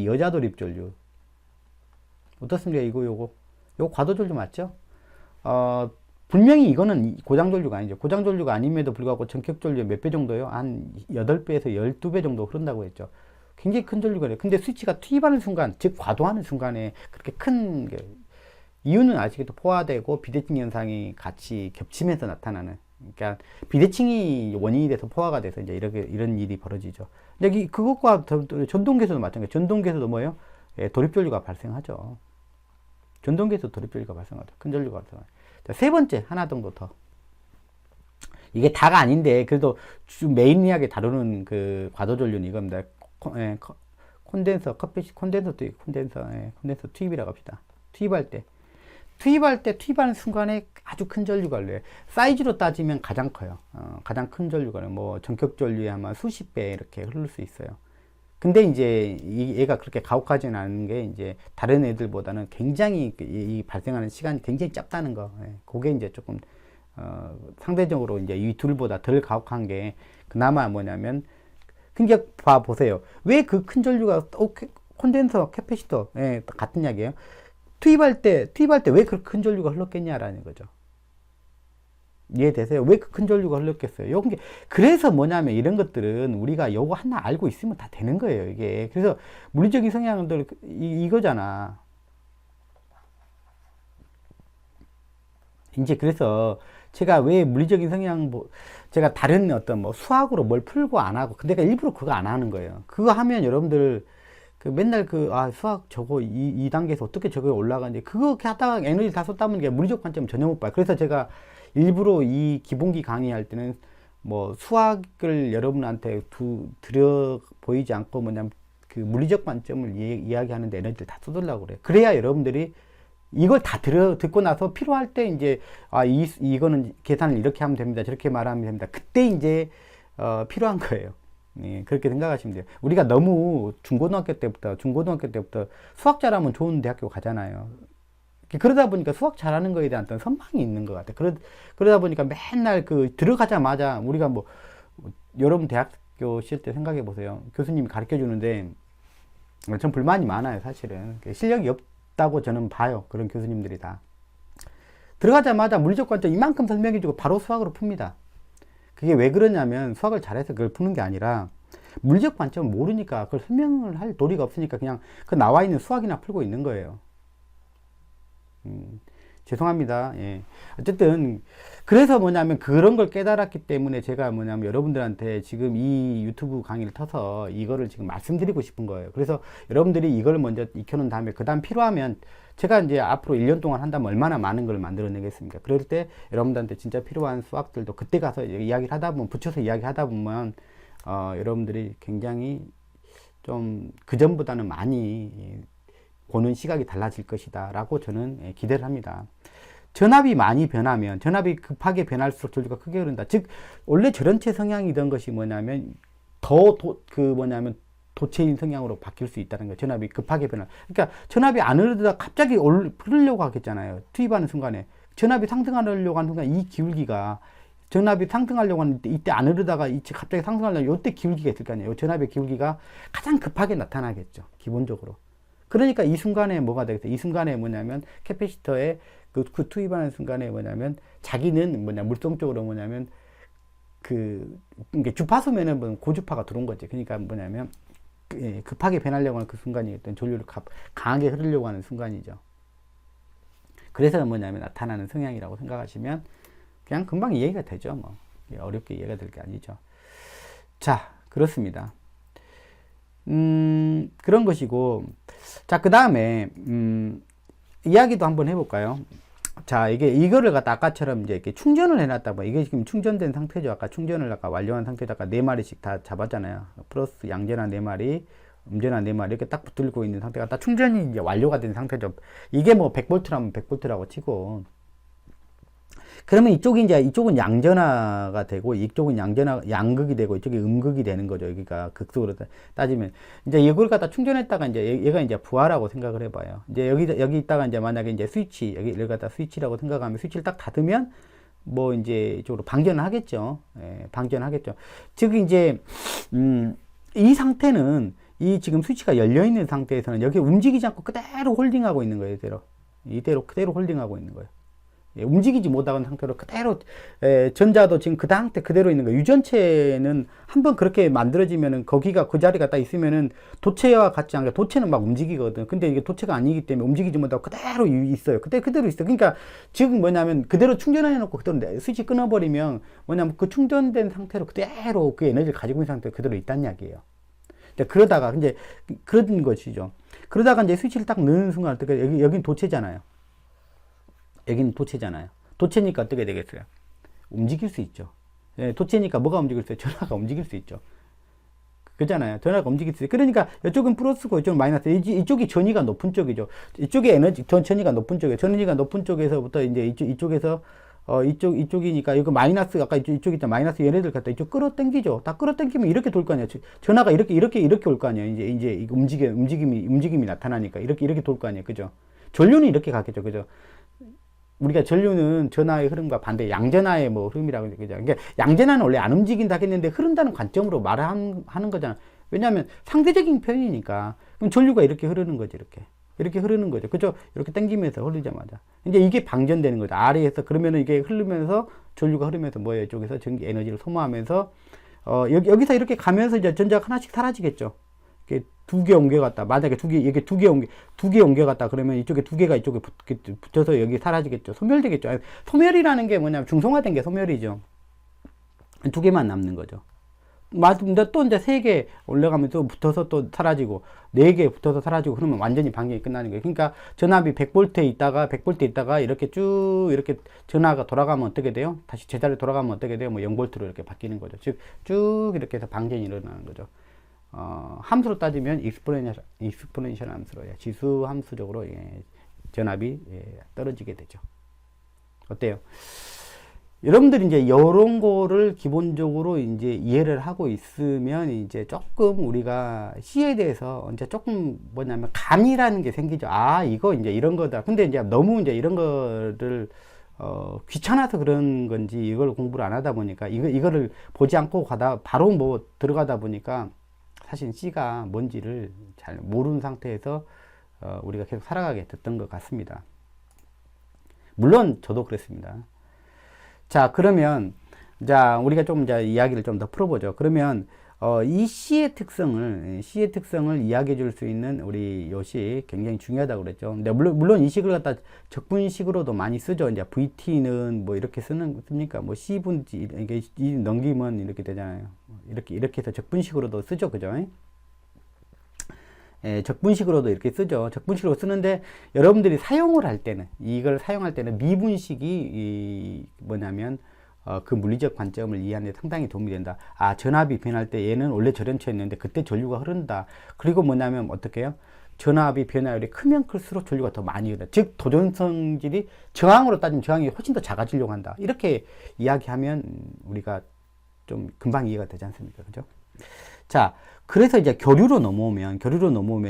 여자 돌입 전류. 어떻습니까? 요거 과도 전류 맞죠? 분명히 이거는 고장 전류가 아니죠. 고장 전류가 아님에도 불구하고 전격 전류의 몇 배 정도요? 한 8배에서 12배 정도 흐른다고 했죠. 굉장히 큰 전류가 돼요. 근데 스위치가 투입하는 순간, 즉 과도하는 순간에 그렇게 큰 게, 이유는 아시겠죠? 포화되고 비대칭 현상이 같이 겹치면서 나타나는. 그러니까 비대칭이 원인이 돼서 포화가 돼서 이제 이런 일이 벌어지죠. 근데 그것과 전동계수도 마찬가지예요. 전동계수도 뭐예요? 돌입전류가 발생하죠. 전동계수 돌입전류가 발생하죠. 큰 전류가 발생하죠. 자, 세 번째, 하나 정도 더. 이게 다가 아닌데 그래도 메인리하게 다루는 과도전류는 이겁니다. 콘덴서 투입이라고 합시다. 투입하는 순간에 아주 큰 전류가 흘러요. 사이즈로 따지면 가장 커요. 가장 큰 전류가 뭐 전격 전류에 아마 수십 배 이렇게 흐를 수 있어요. 근데 이제 얘가 그렇게 가혹하지는 않은 게 이제 다른 애들보다는 굉장히 이 발생하는 시간이 굉장히 짧다는 거. 그게 이제 조금 상대적으로 이제 이 둘보다 덜 가혹한 게 그나마 뭐냐면, 그러니까 보세요. 왜 그 큰 전류가 콘덴서 캐패시터 같은 이야기예요. 투입할 때 왜 그 큰 전류가 흘렀겠냐라는 거죠. 이해되세요? 왜 그 큰 전류가 흘렀겠어요? 그래서 뭐냐면 이런 것들은 우리가 요거 하나 알고 있으면 다 되는 거예요, 이게. 그래서 물리적인 성향들 이거잖아. 이제 그래서 제가 왜 물리적인 성향, 제가 다른 어떤 수학으로 뭘 풀고 안 하고, 내가 일부러 그거 안 하는 거예요. 그거 하면 여러분들 맨날 수학 저거 2단계에서 어떻게 저거에 올라가는지, 그거 하다가 에너지 다 쏟다 보니까 물리적 관점 전혀 못 봐요. 그래서 제가 일부러 이 기본기 강의할 때는 수학을 여러분한테 드려 보이지 않고 뭐냐면 물리적 관점을 이야기하는데 에너지를 다 쏟으려고 그래요. 그래야 여러분들이 이걸 다 듣고 나서 필요할 때 이제 이거는 계산을 이렇게 하면 됩니다. 저렇게 말하면 됩니다. 그때 이제 필요한 거예요. 네, 그렇게 생각하시면 돼요. 우리가 너무 중고등학교 때부터 수학 잘하면 좋은 대학교 가잖아요. 그러다 보니까 수학 잘하는 거에 대한 어떤 선망이 있는 것 같아요. 그러다 보니까 맨날 들어가자마자 우리가 여러분 대학교 시절 때 생각해 보세요. 교수님이 가르쳐 주는데 전 불만이 많아요, 사실은. 실력이 없다고 저는 봐요. 그런 교수님들이 다. 들어가자마자 물리적 관점 이만큼 설명해 주고 바로 수학으로 풉니다. 그게 왜 그러냐면 수학을 잘해서 그걸 푸는 게 아니라 물리적 관점을 모르니까 그걸 설명을 할 도리가 없으니까 그냥 나와 있는 수학이나 풀고 있는 거예요. 죄송합니다. 예. 어쨌든 그래서 뭐냐면 그런 걸 깨달았기 때문에 제가 뭐냐면 여러분들한테 지금 이 유튜브 강의를 터서 이거를 지금 말씀드리고 싶은 거예요. 그래서 여러분들이 이걸 먼저 익혀놓은 다음에 그 다음 필요하면 제가 이제 앞으로 1년 동안 한다면 얼마나 많은 걸 만들어내겠습니까? 그럴 때 여러분들한테 진짜 필요한 수학들도 그때 가서 이야기를 하다 보면, 붙여서 이야기하다 보면 여러분들이 굉장히 좀 그전보다는 많이 보는 시각이 달라질 것이다 라고 저는 기대를 합니다. 전압이 많이 변하면, 전압이 급하게 변할수록 전류가 크게 흐른다. 즉 원래 저런체 성향이던 것이 뭐냐면 도체인 성향으로 바뀔 수 있다는 거예요. 전압이 급하게 변화. 그러니까 전압이 안 흐르다가 갑자기 흐르려고 하겠잖아요. 투입하는 순간에. 전압이 상승하려고 하는 순간 이 기울기가, 전압이 상승하려고 하는데 이때 안 흐르다가 갑자기 상승하려면 이때 기울기가 있을 거 아니에요. 전압의 기울기가 가장 급하게 나타나겠죠. 기본적으로. 그러니까 이 순간에 뭐가 되겠어요? 이 순간에 뭐냐면 캐패시터에 그 투입하는 순간에 뭐냐면 자기는 물성적으로 뭐냐면 주파수면은 고주파가 들어온 거지. 그러니까 뭐냐면 급하게 변하려고 하는 그 순간이 어떤 전류를 강하게 흐르려고 하는 순간이죠. 그래서 뭐냐면 나타나는 성향이라고 생각하시면 그냥 금방 이해가 되죠. 뭐 어렵게 이해가 될 게 아니죠. 자, 그렇습니다. 그런 것이고, 자, 그 다음에 이야기도 한번 해볼까요? 자, 이거를 갖다 아까처럼 이제 이렇게 충전을 해놨다. 뭐, 이게 지금 충전된 상태죠. 아까 충전을 완료한 상태에서 아까 4마리씩 다 잡았잖아요. 플러스 양전화 4마리, 음전화 4마리 이렇게 딱 붙들고 있는 상태가 딱 충전이 이제 완료가 된 상태죠. 이게 뭐 100V라면 100V라고 치고. 그러면 이쪽은 양전화가 되고, 이쪽은 양극이 되고, 이쪽이 음극이 되는 거죠. 여기가 극속으로 따지면. 이제 이걸 갖다 충전했다가 이제 얘가 이제 부하라고 생각을 해봐요. 이제 여기 있다가 이제 만약에 이제 스위치, 여기를 갖다 스위치라고 생각하면 스위치를 딱 닫으면 뭐 이제 이쪽으로 방전을 하겠죠. 예, 방전하겠죠. 즉 이제, 이 상태는 지금 스위치가 열려있는 상태에서는 여기 움직이지 않고 그대로 홀딩하고 있는 거예요. 이대로 그대로 홀딩하고 있는 거예요. 움직이지 못하는 상태로 그대로, 전자도 지금 그 상태 그대로 있는 거예요. 유전체는 한번 그렇게 만들어지면은 거기가 그 자리가 딱 있으면은 도체와 같지 않게, 도체는 막 움직이거든. 근데 이게 도체가 아니기 때문에 움직이지 못하고 그대로 있어요. 그대로 있어. 그러니까 지금 뭐냐면 그대로 충전해 놓고 그대로 스위치 끊어버리면 뭐냐면 그 충전된 상태로 그대로 그 에너지를 가지고 있는 상태로 그대로 있다는 이야기예요. 그러다가 이제 그런 것이죠. 그러다가 이제 스위치를 딱 넣는 순간 어떻게, 여긴 도체잖아요. 여기는 도체잖아요. 도체니까 어떻게 되겠어요? 움직일 수 있죠. 예, 도체니까 뭐가 움직일 수 있어요? 전화가 움직일 수 있죠. 그잖아요. 전화가 움직일 수 있어요. 그러니까 이쪽은 플러스고 이쪽은 마이너스. 이쪽이 전위가 높은 쪽이죠. 이쪽이 전위가 높은 쪽이에요. 전위가 높은 쪽에서부터 이제 이쪽에서 이쪽이니까 이거 마이너스, 아까 이쪽 있잖아. 마이너스 얘네들 갖다 이쪽 끌어당기죠. 다 끌어당기면 이렇게 돌 거 아니에요. 전화가 이렇게 올 거 아니에요. 이제 움직임이 나타나니까 이렇게 돌 거 아니에요. 그죠? 전류는 이렇게 가겠죠. 그죠? 우리가 전류는 전하의 흐름과 반대 양전하의 뭐 흐름이라고 그러죠. 그러니까 양전하는 원래 안 움직인다 했는데 흐른다는 관점으로 하는 거잖아. 왜냐하면 상대적인 표현이니까. 그럼 전류가 이렇게 흐르는 거지. 이렇게 흐르는 거죠. 그죠? 이렇게 당기면서 흐르자마자. 이제 이게 방전되는 거죠. 아래에서. 그러면은 이게 흐르면서 전류가 흐르면서 뭐예요? 이쪽에서 전기 에너지를 소모하면서 여기서 이렇게 가면서 이제 전자가 하나씩 사라지겠죠. 이렇게 2개 옮겨갔다. 만약에 이게 2개 옮겨갔다. 그러면 이쪽에 2개가 이쪽에 붙어서 여기 사라지겠죠. 소멸되겠죠. 소멸이라는 게 뭐냐면 중성화된 게 소멸이죠. 2개만 남는 거죠. 근데 또 이제 3개 올라가면 또 붙어서 또 사라지고, 4개 붙어서 사라지고, 그러면 완전히 방전이 끝나는 거예요. 그러니까 전압이 100V에 있다가 이렇게 쭉 이렇게 전화가 돌아가면 어떻게 돼요? 다시 제자리로 돌아가면 어떻게 돼요? 뭐 0V로 이렇게 바뀌는 거죠. 즉, 쭉 이렇게 해서 방전이 일어나는 거죠. 함수로 따지면 익스포넨셜 함수로, 지수 함수적으로 전압이 떨어지게 되죠. 어때요? 여러분들이 이제 이런 거를 기본적으로 이제 이해를 하고 있으면 이제 조금 우리가 C에 대해서 이제 조금 뭐냐면 감이라는 게 생기죠. 아, 이거 이제 이런 거다. 근데 이제 너무 이제 이런 거를 귀찮아서 그런 건지 이걸 공부를 안 하다 보니까 이거를 보지 않고 바로 뭐 들어가다 보니까 사실 C가 뭔지를 잘 모르는 상태에서 우리가 계속 살아가게 됐던 것 같습니다. 물론 저도 그랬습니다. 자, 그러면 우리가 좀 이제 이야기를 좀 더 풀어보죠. 그러면 이 C의 특성을 이야기해 줄 수 있는 우리 요식 굉장히 중요하다고 그랬죠. 근데 물론 이 식을 갖다 적분식으로도 많이 쓰죠. 이제 VT는 뭐 이렇게 씁니까? 뭐 C분지 이게 넘기면 이렇게 되잖아요. 이렇게 해서 적분식으로도 쓰죠. 그죠? 적분식으로도 이렇게 쓰죠. 적분식으로 쓰는데 여러분들이 이걸 사용할 때는 미분식이 뭐냐면 그 물리적 관점을 이해하는 데 상당히 도움이 된다. 아, 전압이 변할 때 얘는 원래 저런처였는데 그때 전류가 흐른다. 그리고 뭐냐면 어떻게 해요? 전압이 변화율이 크면 클수록 전류가 더 많이 흐른다. 즉 도전성질이 저항으로 따지면 저항이 훨씬 더 작아지려고 한다. 이렇게 이야기하면 우리가 좀 금방 이해가 되지 않습니까? 그죠? 자, 그래서 이제 교류로 넘어오면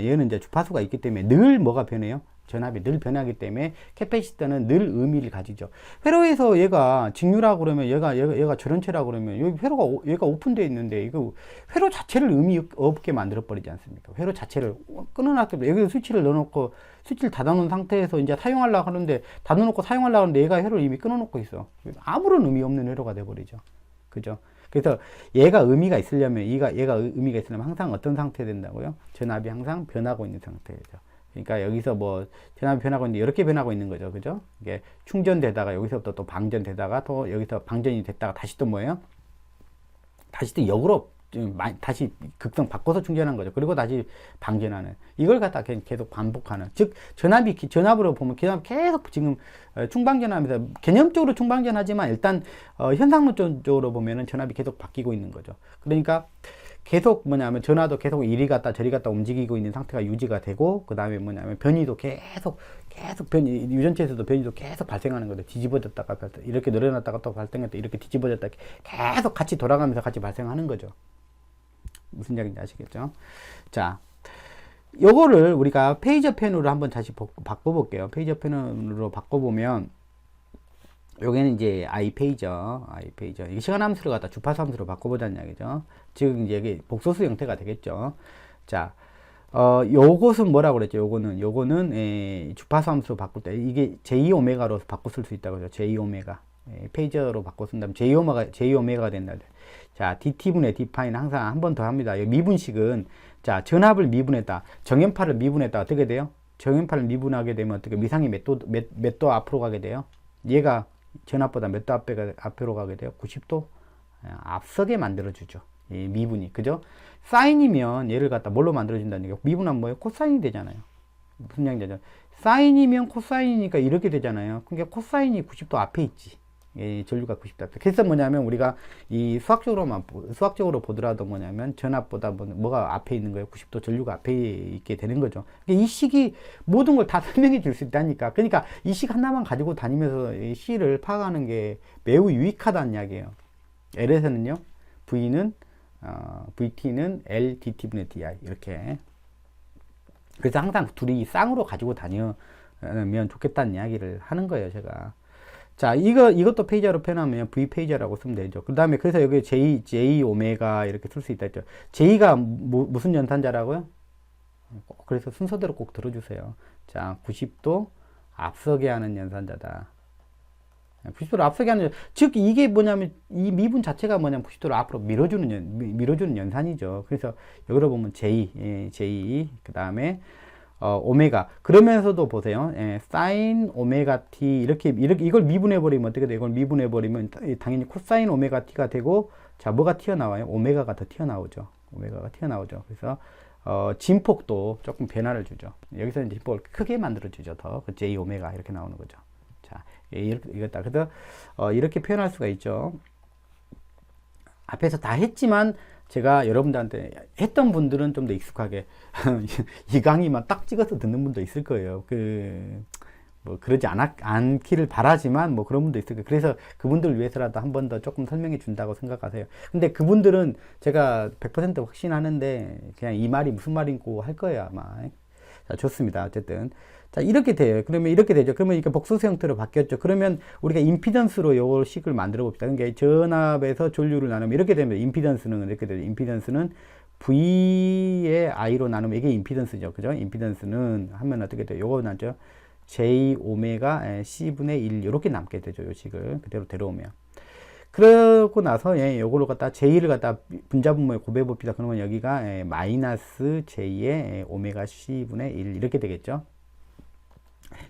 얘는 이제 주파수가 있기 때문에 늘 뭐가 변해요? 전압이 늘 변하기 때문에 캐패시터는 늘 의미를 가지죠. 회로에서 얘가 직류라고 그러면 얘가 저런체라고 그러면 여기 회로가 얘가 오픈되어 있는데 이거 회로 자체를 의미 없게 만들어 버리지 않습니까? 회로 자체를 끊어놨기 때문에 여기 스위치를 넣어놓고 스위치를 닫아놓은 상태에서 이제 사용하려고 하는데 닫아놓고 사용하려고 하는데 얘가 회로를 이미 끊어놓고 있어. 아무런 의미 없는 회로가 돼버리죠. 그죠? 그래서 얘가 의미가 있으려면 얘가 의미가 있으려면 항상 어떤 상태 된다고요? 전압이 항상 변하고 있는 상태죠. 그러니까 여기서 뭐 전압이 변하고 있는데 이렇게 변하고 있는 거죠. 그죠? 이게 충전되다가 여기서부터 또 방전되다가 또 여기서 방전이 됐다가 다시 또 뭐예요? 다시 또 역으로 다시 극성 바꿔서 충전한 거죠. 그리고 다시 방전하는 이걸 갖다 계속 반복하는, 즉 전압으로 보면 계속 지금 충방전하면서 개념적으로 충방전하지만 일단 현상론적으로 보면은 전압이 계속 바뀌고 있는 거죠. 그러니까 계속 뭐냐면 전화도 계속 이리 갔다 저리 갔다 움직이고 있는 상태가 유지가 되고, 그 다음에 뭐냐면 변이도 계속 유전체에서도 변이도 계속 발생하는 거죠. 뒤집어졌다가 이렇게 늘어났다가 또 발생했다, 이렇게 뒤집어졌다, 계속 같이 돌아가면서 같이 발생하는 거죠. 무슨 이야기인지 아시겠죠? 자, 요거를 우리가 페이저 펜으로 한번 다시 바꿔볼게요. 페이저 펜으로 바꿔보면 여기는 이제 i페이저. 이게 시간 함수를 갖다 주파수 함수로 바꿔보자는 이야기죠. 즉 이제 이게 복소수 형태가 되겠죠. 자, 요것은 뭐라고 그랬죠? 요거는 주파수 함수로 바꿀 때 이게 j-오메가로 바꿔 쓸 수 있다고 그죠? j-오메가. 페이저로 바꿔 쓴다면 j-오메가가 된다. 자, dt분의 d파이는 항상 한 번 더 합니다. 이 미분식은, 자, 전압을 미분했다, 정연파를 미분했다. 어떻게 돼요? 정연파를 미분하게 되면 어떻게 미상이 몇 도 앞으로 가게 돼요? 얘가 전압보다 몇 도 앞으로 가게 돼요? 90도 앞서게 만들어주죠. 이 미분이. 그죠? 사인이면 얘를 갖다 뭘로 만들어준다는 얘기예요? 미분하면 뭐예요? 코사인이 되잖아요. 무슨 얘기죠? 사인이면 코사인이니까 이렇게 되잖아요. 그러니까 코사인이 90도 앞에 있지. 전류가 90도 앞에. 그래서 뭐냐면 우리가 이 수학적으로 보더라도 뭐냐면 전압보다 뭐가 앞에 있는 거예요? 90도 전류가 앞에 있게 되는 거죠. 이 식이 모든 걸 다 설명해 줄 수 있다니까. 그러니까 이 식 하나만 가지고 다니면서 이 C를 파악하는 게 매우 유익하다는 이야기예요. L에서는요, VT는 L DT분의 DI 이렇게. 그래서 항상 둘이 쌍으로 가지고 다니면 좋겠다는 이야기를 하는 거예요, 제가. 자, 이것도 페이저로 표현하면 V 페이저라고 쓰면 되죠. 그 다음에 그래서 여기 J 오메가 이렇게 쓸 수 있다 했죠. J가 무슨 연산자라고요? 그래서 순서대로 꼭 들어주세요. 자, 90도 앞서게 하는 연산자다. 90도로 앞서게 하는, 즉 이게 뭐냐면 이 미분 자체가 뭐냐면 90도로 앞으로 밀어주는 연산이죠. 그래서 여기로 보면 J, 그 다음에 오메가. 그러면서도 보세요. 사인 오메가 t 이렇게 이걸 미분해 버리면 어떻게 돼요? 이걸 미분해 버리면 당연히 코사인 오메가 t가 되고, 자, 뭐가 튀어나와요? 오메가가 더 튀어나오죠. 그래서 진폭도 조금 변화를 주죠. 여기서 이제 진폭을 크게 만들어 주죠. 더 그 j 오메가 이렇게 나오는 거죠. 자, 이것다. 그래서 이렇게 표현할 수가 있죠. 앞에서 다 했지만 제가 여러분들한테 했던 분들은 좀 더 익숙하게 이 강의만 딱 찍어서 듣는 분도 있을 거예요. 뭐 그러지 않기를 바라지만 뭐 그런 분도 있을 거예요. 그래서 그분들을 위해서라도 한 번 더 조금 설명해 준다고 생각하세요. 근데 그분들은 제가 100% 확신하는데 그냥 이 말이 무슨 말인고 할 거예요, 아마. 자, 좋습니다. 어쨌든. 자, 이렇게 돼요. 그러면 이렇게 되죠. 그러면 이렇게 복소수 형태로 바뀌었죠. 그러면 우리가 임피던스로 요 식을 만들어 봅시다. 그러니까 전압에서 전류를 나누면 이렇게 되면 임피던스는 이렇게 되죠. 임피던스는 V의 I로 나누면 이게 임피던스죠. 그죠? 임피던스는 하면 어떻게 돼요? 요거 나죠. J 오메가 C분의 1 이렇게 남게 되죠. 요 식을 그대로 데려오면. 그러고 나서 요거를 갖다 J를 갖다 분자분모에 곱해 봅시다. 그러면 여기가 마이너스 J의 오메가 C분의 1 이렇게 되겠죠.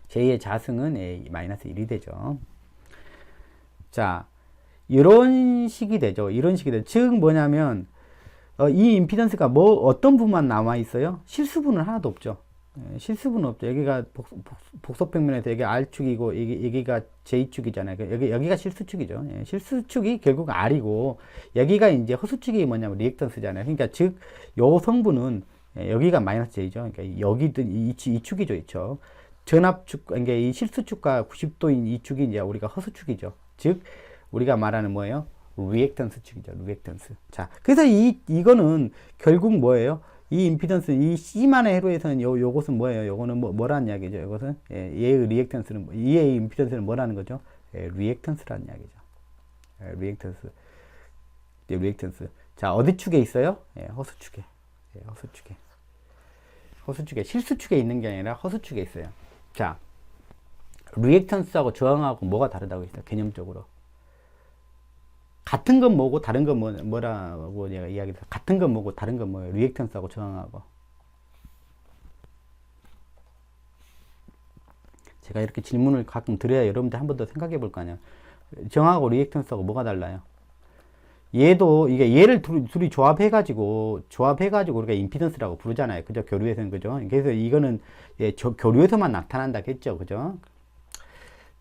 J의 자승은 마이너스 1이 되죠. 자, 이런 식이 되죠. 즉 뭐냐면 이 임피던스가 어떤 부분만 남아 있어요? 실수분은 하나도 없죠. 실습은 없죠. 여기가 복소평면에서 여기 R축이고 여기가 J축이잖아요. 여기가 실수축이죠. 예, 실수축이 결국 R이고 여기가 이제 허수축이 뭐냐면 리액턴스잖아요. 그러니까 즉 요 성분은 여기가 마이너스 J죠. 그러니까 여기든 이 축이죠. 있죠. 전압축, 그러니까 이 실수축과 90도인 이 축이 이제 우리가 허수축이죠. 즉 우리가 말하는 뭐예요? 리액턴스 축이죠. 리액턴스. 자, 그래서 이거는 결국 뭐예요? 이 임피던스, 이 C만의 회로에서는 요것은 뭐예요? 요거는 뭐라는 이야기죠? 요것은, 얘의 리액턴스는, 얘의 임피던스는 뭐라는 거죠? 리액턴스라는 이야기죠. 리액턴스. 리액턴스. 자, 어디 축에 있어요? 허수축에. 허수축에. 허수축에. 실수축에 있는 게 아니라 허수축에 있어요. 자, 리액턴스하고 저항하고 뭐가 다르다고 했어요? 개념적으로. 같은 건 뭐고 다른 건 뭐라고 내가 이야기했어. 같은 건 뭐고 다른 건 뭐예요? 리액턴스하고 저항하고. 제가 이렇게 질문을 가끔 드려야 여러분들 한 번 더 생각해 볼 거 아니야. 저항하고 리액턴스하고 뭐가 달라요? 얘도 이게 얘를 둘이 조합해가지고 우리가 임피던스라고 부르잖아요. 그죠? 교류에서는 그죠? 그래서 이거는 교류에서만 나타난다겠죠. 그죠?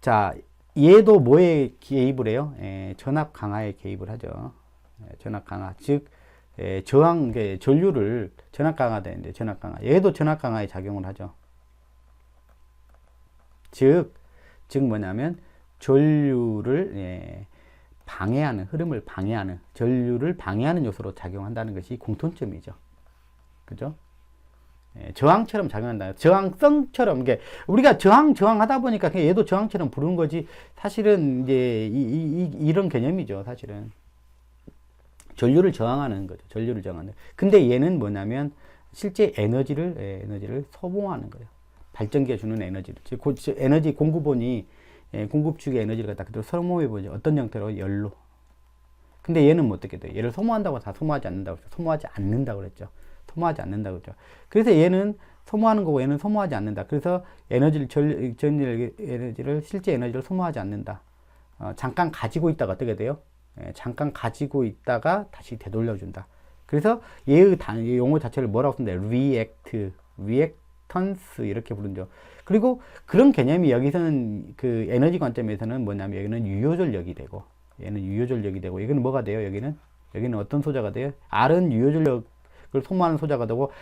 자, 얘도 뭐에 개입을 해요? 전압 강화에 개입을 하죠. 전압 강화. 즉, 저항, 전류를 전압 강화되는데, 전압 강화. 얘도 전압 강화에 작용을 하죠. 즉 뭐냐면, 전류를, 방해하는, 흐름을 방해하는, 전류를 방해하는 요소로 작용한다는 것이 공통점이죠. 그죠? 저항처럼 작용한다. 저항성처럼, 이게, 우리가 저항하다 보니까 그냥 얘도 저항처럼 부르는 거지. 사실은, 이제, 이런 개념이죠. 사실은. 전류를 저항하는 거죠. 전류를 저항하는. 근데 얘는 뭐냐면, 실제 에너지를 소모하는 거예요. 발전기가 주는 에너지를. 즉, 에너지 공급원이, 공급축의 에너지를 갖다 그대로 소모해보죠. 어떤 형태로? 열로. 근데 얘는 뭐 어떻게 돼요? 얘를 소모한다고 다 소모하지 않는다고 그랬죠. 소모하지 않는다고 그랬죠. 소모하지 않는다고 그랬죠. 그래서 얘는 소모하는 거고 얘는 소모하지 않는다. 그래서 에너지를 실제 에너지를 소모하지 않는다. 잠깐 가지고 있다가 어떻게 돼요? 잠깐 가지고 있다가 다시 되돌려준다. 그래서 얘의 용어 자체를 뭐라고 쓴다? 리액턴스 이렇게 부르죠. 그리고 그런 개념이 여기서는 그 에너지 관점에서는 뭐냐면 여기는 유효전력이 되고 얘는 유효전력이 되고 이거는 뭐가 돼요? 여기는 어떤 소자가 돼요? R은 유효전력을 소모하는 소자가 되고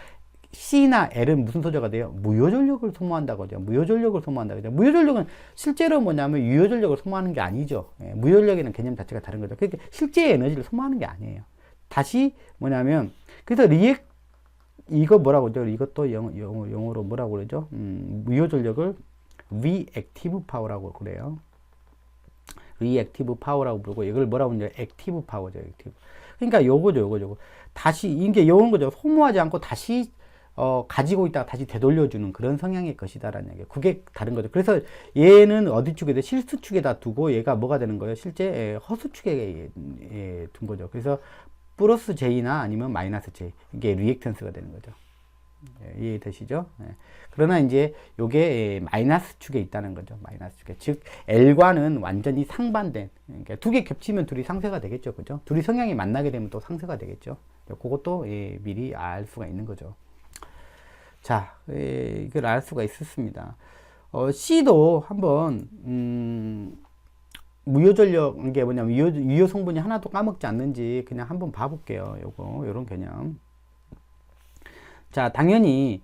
C나 L은 무슨 소자가 돼요? 무효전력을 소모한다고 하죠. 무효전력을 소모한다고 하죠. 무효전력은 실제로 뭐냐면 유효전력을 소모하는 게 아니죠. 무효전력이라는 개념 자체가 다른 거죠. 그러니까 실제 에너지를 소모하는 게 아니에요. 다시 뭐냐면 그래서 이거 뭐라고 그러죠? 이것도 영어로 뭐라고 그러죠? 무효전력을 reactive power라고 그래요. reactive power라고 부르고 이걸 뭐라고 그러죠? active power죠. active. 그러니까 요거죠. 다시 이게 요런 거죠. 소모하지 않고 다시 가지고 있다가 다시 되돌려주는 그런 성향의 것이다라는 얘기예요. 그게 다른 거죠. 그래서 얘는 어디 축에 실수축에다 두고 얘가 뭐가 되는 거예요? 실제 허수축에 둔 거죠. 그래서 플러스 J나 아니면 마이너스 J 이게 리액턴스가 되는 거죠. 이해되시죠? 그러나 이제 요게 마이너스 축에 있다는 거죠. 마이너스 축에. 즉 L과는 완전히 상반된, 그러니까 두 개 겹치면 둘이 상쇄가 되겠죠. 그죠? 둘이 성향이 만나게 되면 또 상쇄가 되겠죠. 그것도 미리 알 수가 있는 거죠. 자, 이걸 알 수가 있었습니다. C도 한번 무효전력, 이게 뭐냐면 유효 성분이 하나도 까먹지 않는지 그냥 한번 봐볼게요. 요런 개념. 자, 당연히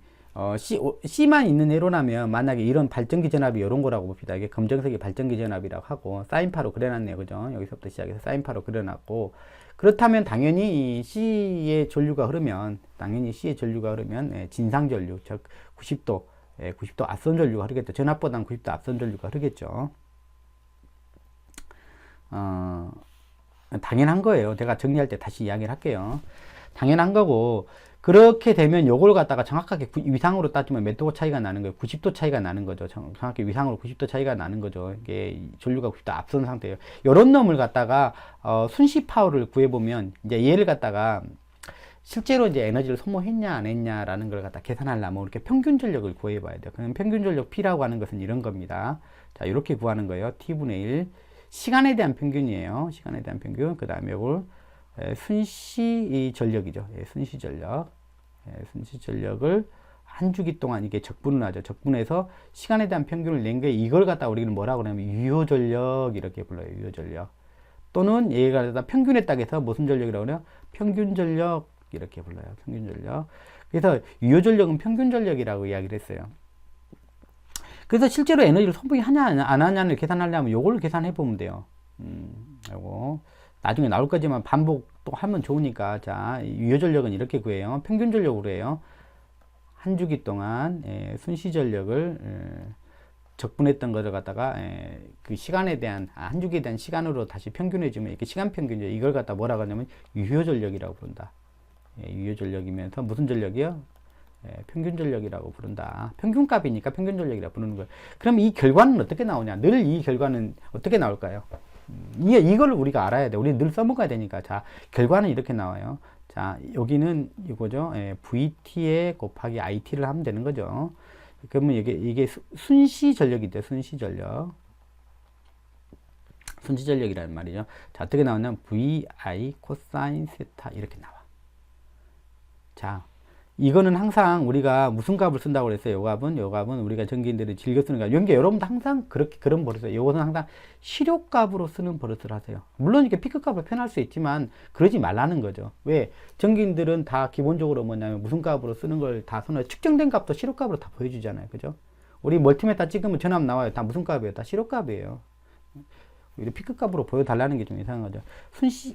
C만 있는 회로라면 만약에 이런 발전기 전압이 이런 거라고 봅시다. 이게 검정색이 발전기 전압이라고 하고 사인파로 그려놨네요. 그죠? 여기서부터 시작해서 사인파로 그려놨고, 그렇다면 당연히 이 C의 전류가 흐르면 진상 전류, 즉 90도 앞선 전류가 흐르겠죠. 전압보다는 90도 앞선 전류가 흐르겠죠. 당연한 거예요. 제가 정리할 때 다시 이야기를 할게요. 당연한 거고, 그렇게 되면 요걸 갖다가 정확하게 위상으로 따지면 몇 도 차이가 나는 거예요? 90도 차이가 나는 거죠. 정확히 위상으로 90도 차이가 나는 거죠. 이게 전류가 90도 앞선 상태예요. 요런 놈을 갖다가 순시 파워를 구해보면 이제 얘를 갖다가 실제로 이제 에너지를 소모했냐 안 했냐라는 걸 갖다 계산하려면 이렇게 평균 전력을 구해봐야 돼요. 그럼 평균 전력 P라고 하는 것은 이런 겁니다. 자, 이렇게 구하는 거예요. T분의 1. 시간에 대한 평균이에요. 시간에 대한 평균. 그 다음에 이걸 순시 전력이죠. 순시 전력. 순시 전력을 한 주기 동안 이게 적분을 하죠. 적분해서 시간에 대한 평균을 낸 게 이걸 갖다 우리는 뭐라고 하냐면 유효전력 이렇게 불러요. 유효전력. 또는 얘가 갖다 평균했다고 해서 무슨 전력이라고 그래요? 평균전력 이렇게 불러요. 평균전력. 그래서 유효전력은 평균전력이라고 이야기를 했어요. 그래서 실제로 에너지를 소비하냐 안 하냐를 계산하려면 요걸 계산해 보면 돼요. 요거 나중에 나올 거지만 반복 또 하면 좋으니까. 자, 유효전력은 이렇게 구해요. 평균전력으로 해요. 한 주기 동안 순시전력을 적분했던 것을 갖다가 그 시간에 대한 한 주기에 대한 시간으로 다시 평균해 주면 이렇게 시간 평균이죠. 이걸 갖다 뭐라고 하냐면 유효전력이라고 부른다. 유효전력이면서 무슨 전력이요? 평균전력이라고 부른다. 평균값이니까 평균전력이라고 부르는 거예요. 그럼 이 결과는 어떻게 나오냐? 늘 이 결과는 어떻게 나올까요? 이걸 우리가 알아야 돼. 우리 늘 써먹어야 되니까. 자, 결과는 이렇게 나와요. 자, 여기는 이거죠. VT에 곱하기 IT를 하면 되는 거죠. 그러면 이게 순시전력이죠. 순시전력. 순시전력이라는 말이죠. 자, 어떻게 나오냐면 VI 코사인 세타 이렇게 나와. 자, 이거는 항상 우리가 무슨 값을 쓴다고 그랬어요? 요 값은 우리가 전기인들이 즐겨 쓰는 값. 이런 게 여러분도 항상 그런 버릇을, 요것은 항상 실효값으로 쓰는 버릇을 하세요. 물론 이렇게 피크값을 표현할 수 있지만 그러지 말라는 거죠. 왜? 전기인들은 다 기본적으로 뭐냐면 무슨 값으로 쓰는 걸 다 쓰는, 측정된 값도 실효값으로 다 보여주잖아요. 그죠? 우리 멀티미터 찍으면 전압 나와요. 다 무슨 값이에요? 다 실효값이에요. 피크값으로 보여달라는 게 좀 이상한 거죠.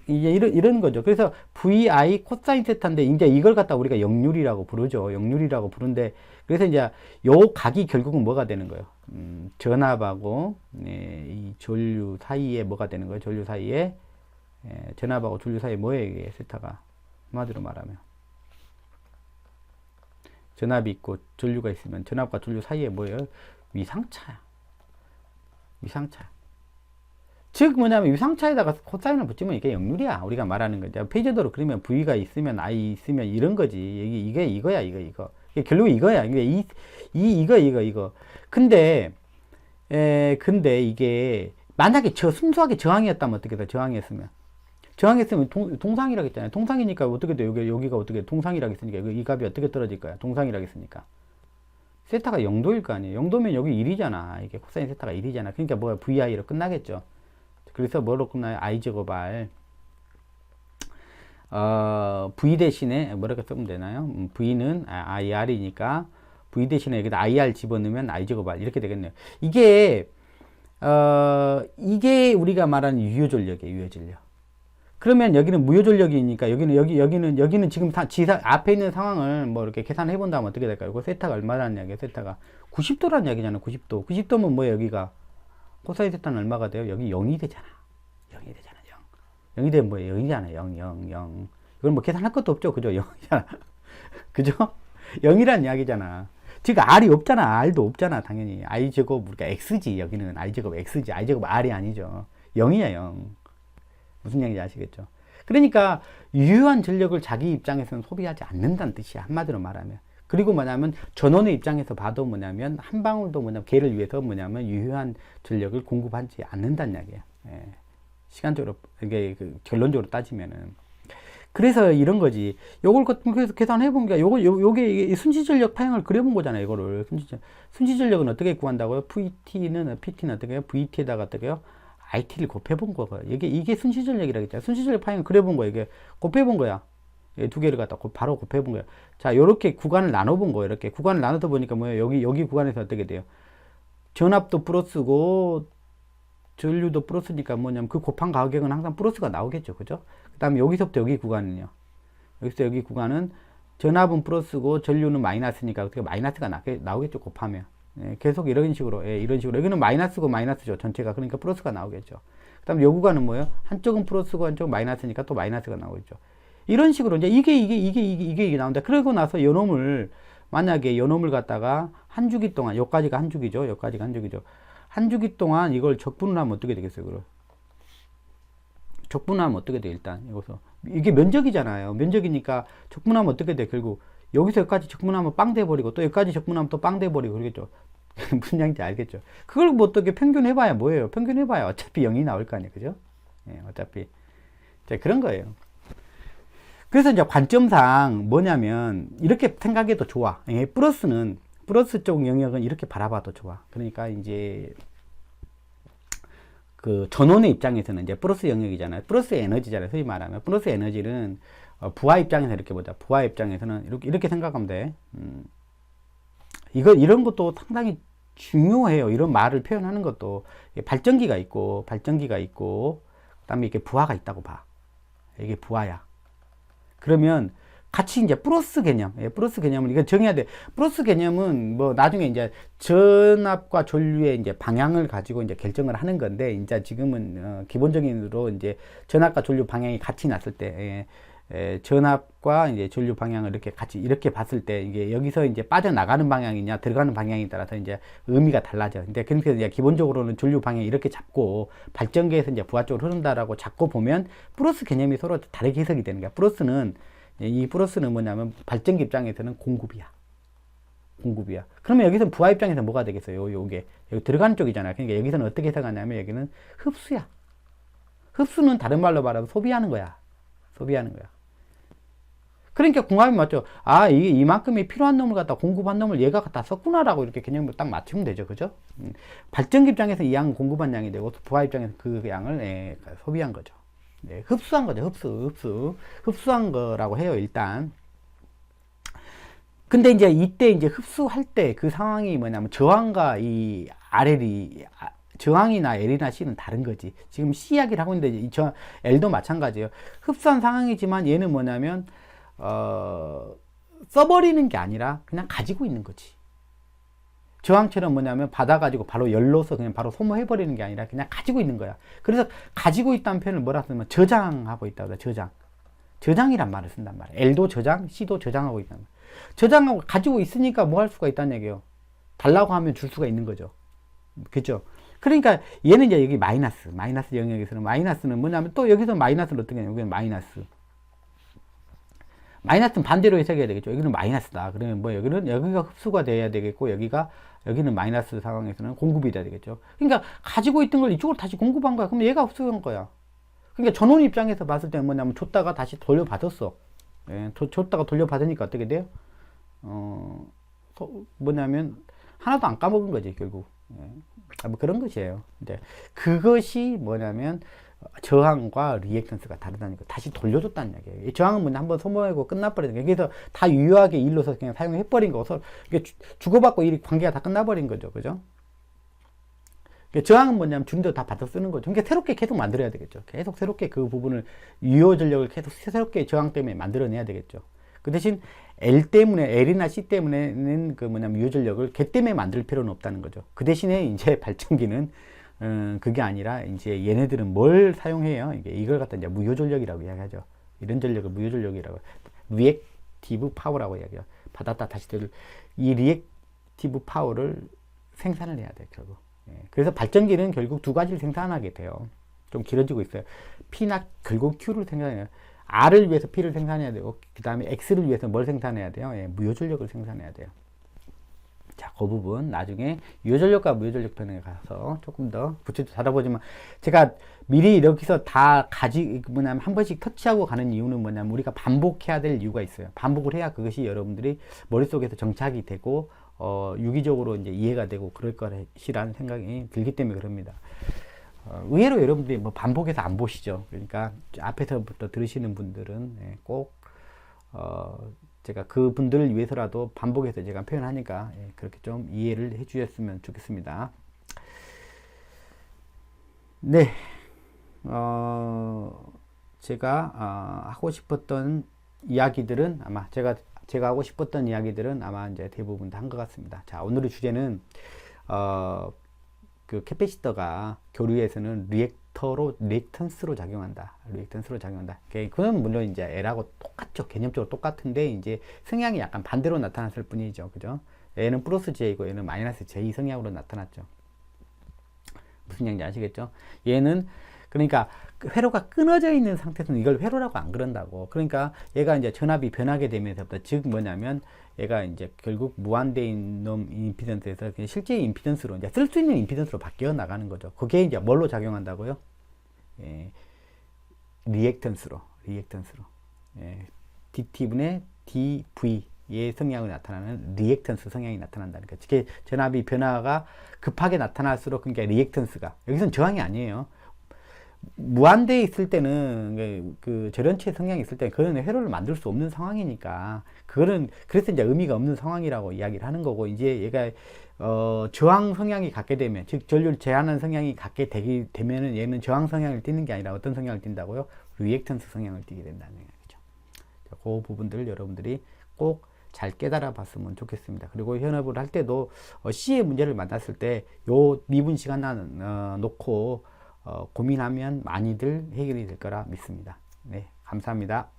이제 이런 거죠. 그래서 VI 코사인 세타인데, 이제 이걸 갖다 우리가 역률이라고 부르죠. 역률이라고 부르는데, 그래서 이제 요 각이 결국은 뭐가 되는 거예요? 전압하고, 이 전류 사이에 뭐가 되는 거예요? 전류 사이에, 전압하고 전류 사이에 뭐예요? 이게 세타가. 한마디로 말하면. 전압이 있고 전류가 있으면 전압과 전류 사이에 뭐예요? 위상차야. 위상차. 즉 뭐냐면 위상차에다가 코사인을 붙이면 이게 역률이야. 우리가 말하는 거죠. 페이저도로 그러면 V가 있으면 I 있으면 이런 거지. 이게 이거야. 이거. 결국 이거야. 이거. 근데 이게 만약에 순수하게 저항이었다면 어떻게 돼? 저항이었으면 동상이라고 했잖아요. 동상이니까 어떻게 돼? 여기가 어떻게 동상이라고 했으니까 이 값이 어떻게 떨어질 거야? 동상이라고 했으니까. 세타가 0도일 거 아니에요. 0도면 여기 1이잖아. 이게 코사인 세타가 1이잖아. 그러니까 뭐야? VI로 끝나겠죠. 그래서 뭐로 끝나요? i제곱 r. v 대신에 뭐라고 쓰면 되나요? v는 ir이니까 v 대신에 여기다 ir 집어넣으면 i제곱 r 이렇게 되겠네요. 이게 우리가 말하는 유효전력이에요. 유효전력. 그러면 여기는 무효전력이니까 여기는 지금 앞에 있는 상황을 뭐 이렇게 계산해 본다면 어떻게 될까요? 이거 세타가 얼마라는 이야기예요? 세타가 90도라는 이야기잖아요. 90도. 90도면 뭐예요? 여기가 코사인 세타는 얼마가 돼요? 여기 0이 되잖아. 0이 되잖아. 0. 0이 되면 뭐예요? 0이잖아. 0. 이건 뭐 계산할 것도 없죠. 그죠? 0이잖아. 그죠? 0이란 이야기잖아. 즉 R이 없잖아. R도 없잖아. 당연히. I제곱 우리가 X지. 여기는 I제곱 X지. I제곱 R이 아니죠. 0이야. 0. 무슨 얘기인지 아시겠죠? 그러니까 유효한 전력을 자기 입장에서는 소비하지 않는다는 뜻이야. 한마디로 말하면. 그리고 뭐냐면 전원의 입장에서 봐도 뭐냐면 한 방울도 걔를 위해서 유효한 전력을 공급하지 않는다는 이야기야. 시간적으로 이게 결론적으로 따지면은. 그래서 이런 거지. 요걸 그래서 계산해 본 게 요게 순시전력 파형을 그려본 거잖아요. 이거를 순시전력은 어떻게 구한다고요? PT는 어떻게 해요? VT에다가 어떻게 해요? IT를 곱해본 거고. 이게 순시전력이라고 했잖아요. 순시전력 파형을 그려본 거야. 이게 곱해본 거야. 두 개를 갖다 바로 곱해본 거예요. 자, 요렇게 구간을 나눠본 거예요. 이렇게 구간을 나눠서 보니까 뭐예요? 여기 구간에서 어떻게 돼요? 전압도 플러스고, 전류도 플러스니까 뭐냐면 그 곱한 가격은 항상 플러스가 나오겠죠. 그죠? 그 다음에 여기서부터 여기 구간은요. 여기서 여기 구간은 전압은 플러스고, 전류는 마이너스니까 어떻게 마이너스가 나오겠죠. 곱하면. 계속 이런 식으로. 여기는 마이너스고 마이너스죠. 전체가. 그러니까 플러스가 나오겠죠. 그 다음에 요 구간은 뭐예요? 한쪽은 플러스고, 한쪽은 마이너스니까 또 마이너스가 나오겠죠. 이런 식으로 이제 이게 나온다. 그러고 나서 만약에 요놈을 갖다가 한 주기 동안, 여기까지가 한 주기죠. 한 주기 동안 이걸 적분을 하면 어떻게 되겠어요, 그럼? 적분하면 어떻게 돼, 일단. 이게 면적이잖아요. 면적이니까 적분하면 어떻게 돼, 결국. 여기서 여기까지 적분하면 빵 돼버리고, 또 여기까지 적분하면 또 빵 돼버리고, 그러겠죠. 무슨 양인지 알겠죠. 그걸 뭐 어떻게 평균해봐야 뭐예요? 평균해봐야 어차피 0이 나올 거 아니에요, 그죠? 어차피. 자, 그런 거예요. 그래서 이제 관점상 뭐냐면 이렇게 생각해도 좋아. 예, 플러스 쪽 영역은 이렇게 바라봐도 좋아. 그러니까 이제 그 전원의 입장에서는 이제 플러스 영역이잖아요. 플러스 에너지잖아요. 소위 말하면 플러스 에너지는 부하 입장에서 이렇게 보자. 부하 입장에서는 이렇게 생각하면 돼. 이런 것도 상당히 중요해요. 이런 말을 표현하는 것도 발전기가 있고 그다음에 이게 부하가 있다고 봐. 이게 부하야. 그러면 같이 이제 플러스 개념, 플러스 개념을 이거 정해야 돼. 플러스 개념은 뭐 나중에 이제 전압과 전류의 이제 방향을 가지고 이제 결정을 하는 건데, 이제 지금은 기본적인으로 이제 전압과 전류 방향이 같이 났을 때, 전압과 이제 전류 방향을 이렇게 같이 이렇게 봤을 때 이게 여기서 이제 빠져나가는 방향이냐 들어가는 방향에 따라서 이제 의미가 달라져. 근데 그러니까 이제 기본적으로는 전류 방향 이렇게 잡고 발전기에서 이제 부하 쪽으로 흐른다라고 잡고 보면 플러스 개념이 서로 다르게 해석이 되는 거야. 이 플러스는 뭐냐면 발전기 입장에서는 공급이야. 그러면 여기서 부하 입장에서 뭐가 되겠어요? 요게 여기 들어가는 쪽이잖아요. 그러니까 여기서는 어떻게 해석하냐면 여기는 흡수야. 흡수는 다른 말로 말하면 소비하는 거야. 그러니까 궁합이 맞죠. 아, 이게 이만큼이 필요한 놈을 갖다 공급한 놈을 얘가 갖다 썼구나라고 이렇게 개념을 딱 맞추면 되죠. 그죠? 발전기 입장에서 이 양은 공급한 양이 되고 부하 입장에서 그 양을 소비한 거죠. 네, 흡수한 거죠. 흡수한 거라고 해요, 일단. 근데 이제 이때 이제 흡수할 때 그 상황이 뭐냐면 저항과 이 RL이 저항이나 L이나 C는 다른 거지. 지금 C 이야기를 하고 있는데 L도 마찬가지예요. 흡수한 상황이지만 얘는 뭐냐면 써버리는 게 아니라 그냥 가지고 있는 거지. 저항처럼 뭐냐면 받아가지고 바로 열로서 그냥 바로 소모해버리는 게 아니라 그냥 가지고 있는 거야. 그래서 가지고 있다는 표현을 뭐라 쓰면 저장하고 있다고 해. 저장이란 말을 쓴단 말이야. L도 저장, C도 저장하고 있단 말이야. 저장하고 가지고 있으니까 뭐 할 수가 있다는 얘기예요. 달라고 하면 줄 수가 있는 거죠. 그죠? 그러니까 얘는 이제 여기 마이너스 영역에서는 마이너스는 뭐냐면 또 여기서 마이너스는 어떻게 하냐면 여기는 마이너스는 반대로 해석해야 되겠죠. 여기는 마이너스다. 그러면 뭐 여기가 흡수가 돼야 되겠고 여기는 마이너스 상황에서는 공급이 돼야 되겠죠. 그러니까 가지고 있던 걸 이쪽으로 다시 공급한 거야. 그럼 얘가 흡수한 거야. 그러니까 전원 입장에서 봤을 때는 뭐냐면 줬다가 다시 돌려받았어. 줬다가 돌려받으니까 어떻게 돼요? 뭐냐면 하나도 안 까먹은 거지 결국. 뭐 그런 것이에요. 이제 그것이 뭐냐면 저항과 리액턴스가 다르다는 거. 다시 돌려줬다는 얘기예요. 이 저항은 뭐냐 한번 소모하고 끝나버리는 거예요. 그래서 다 유효하게 일로서 그냥 사용해버린 거서 주고받고 이 관계가 다 끝나버린 거죠. 그죠? 저항은 뭐냐면 주인도 다 받아 쓰는 거죠. 그러니까 새롭게 계속 만들어야 되겠죠. 계속 새롭게 그 부분을 유효 전력을 계속 새롭게 저항 때문에 만들어내야 되겠죠. 그 대신 L이나 C 때문에는 그 뭐냐면 유효 전력을 걔 때문에 만들 필요는 없다는 거죠. 그 대신에 이제 발전기는 그게 아니라 이제 얘네들은 뭘 사용해요? 이걸 갖다 이제 무효 전력이라고 이야기하죠. 이런 전력을 무효 전력이라고 리액티브 파워라고 이야기해요. 받았다 다시 이 리액티브 파워를 생산을 해야 돼요, 결국. 그래서 발전기는 결국 두 가지를 생산하게 돼요. 좀 길어지고 있어요. P나 결국 Q를 생산해요. R을 위해서 P를 생산해야 되고 그 다음에 X를 위해서 뭘 생산해야 돼요? 무효 전력을 생산해야 돼요. 자, 그 부분 나중에 유효전력과 무효전력 편에 가서 조금 더 구체적으로 다뤄보지만 제가 미리 여기서 다 뭐냐면 한 번씩 터치하고 가는 이유는 뭐냐면 우리가 반복해야 될 이유가 있어요. 반복을 해야 그것이 여러분들이 머릿속에서 정착이 되고 유기적으로 이제 이해가 되고 그럴 것이라는 생각이 들기 때문에 그럽니다. 의외로 여러분들이 뭐 반복해서 안 보시죠. 그러니까 앞에서부터 들으시는 분들은 꼭 제가 그 분들을 위해서라도 반복해서 제가 표현하니까 그렇게 좀 이해를 해 주셨으면 좋겠습니다. 네, 제가 하고 싶었던 이야기들은 아마 제가 하고 싶었던 이야기들은 아마 이제 대부분 다 한 것 같습니다. 자, 오늘의 주제는 그 캐패시터가 교류에서는 리액턴스로 작용한다. 그건 물론 이제 L하고 똑같죠. 개념적으로 똑같은데 이제 성향이 약간 반대로 나타났을 뿐이죠. 그죠? 얘는 플러스 J이고 얘는 마이너스 J 성향으로 나타났죠. 무슨 얘기인지 아시겠죠? 얘는 그러니까 회로가 끊어져 있는 상태에서는 이걸 회로라고 안 그런다고. 그러니까 얘가 이제 전압이 변하게 되면서부터 즉 뭐냐면 얘가 이제 결국 무한대인 놈 임피던스에서 실제 임피던스로 이제 쓸 수 있는 임피던스로 바뀌어 나가는 거죠. 그게 이제 뭘로 작용한다고요? 리액턴스로. DT분의 DV의 성향이 나타나는 리액턴스 성향이 나타난다는 거죠. 즉 전압이 변화가 급하게 나타날수록 그러니까 리액턴스가 여기서는 저항이 아니에요. 무한대에 있을 때는 그 절연체 성향이 있을 때는 그런 회로를 만들 수 없는 상황이니까 그거는 그래서 이제 의미가 없는 상황이라고 이야기를 하는 거고 이제 얘가 저항 성향이 갖게 되면 즉 전류를 제한하는 성향이 갖게 되면은 얘는 저항 성향을 띠는 게 아니라 어떤 성향을 띈다고요? 리액턴스 성향을 띠게 된다는 얘기죠. 그 부분들을 여러분들이 꼭 잘 깨달아 봤으면 좋겠습니다. 그리고 현업을 할 때도 C의 문제를 만났을 때 요 미분 시간 놓고 고민하면 많이들 해결이 될 거라 믿습니다. 네, 감사합니다.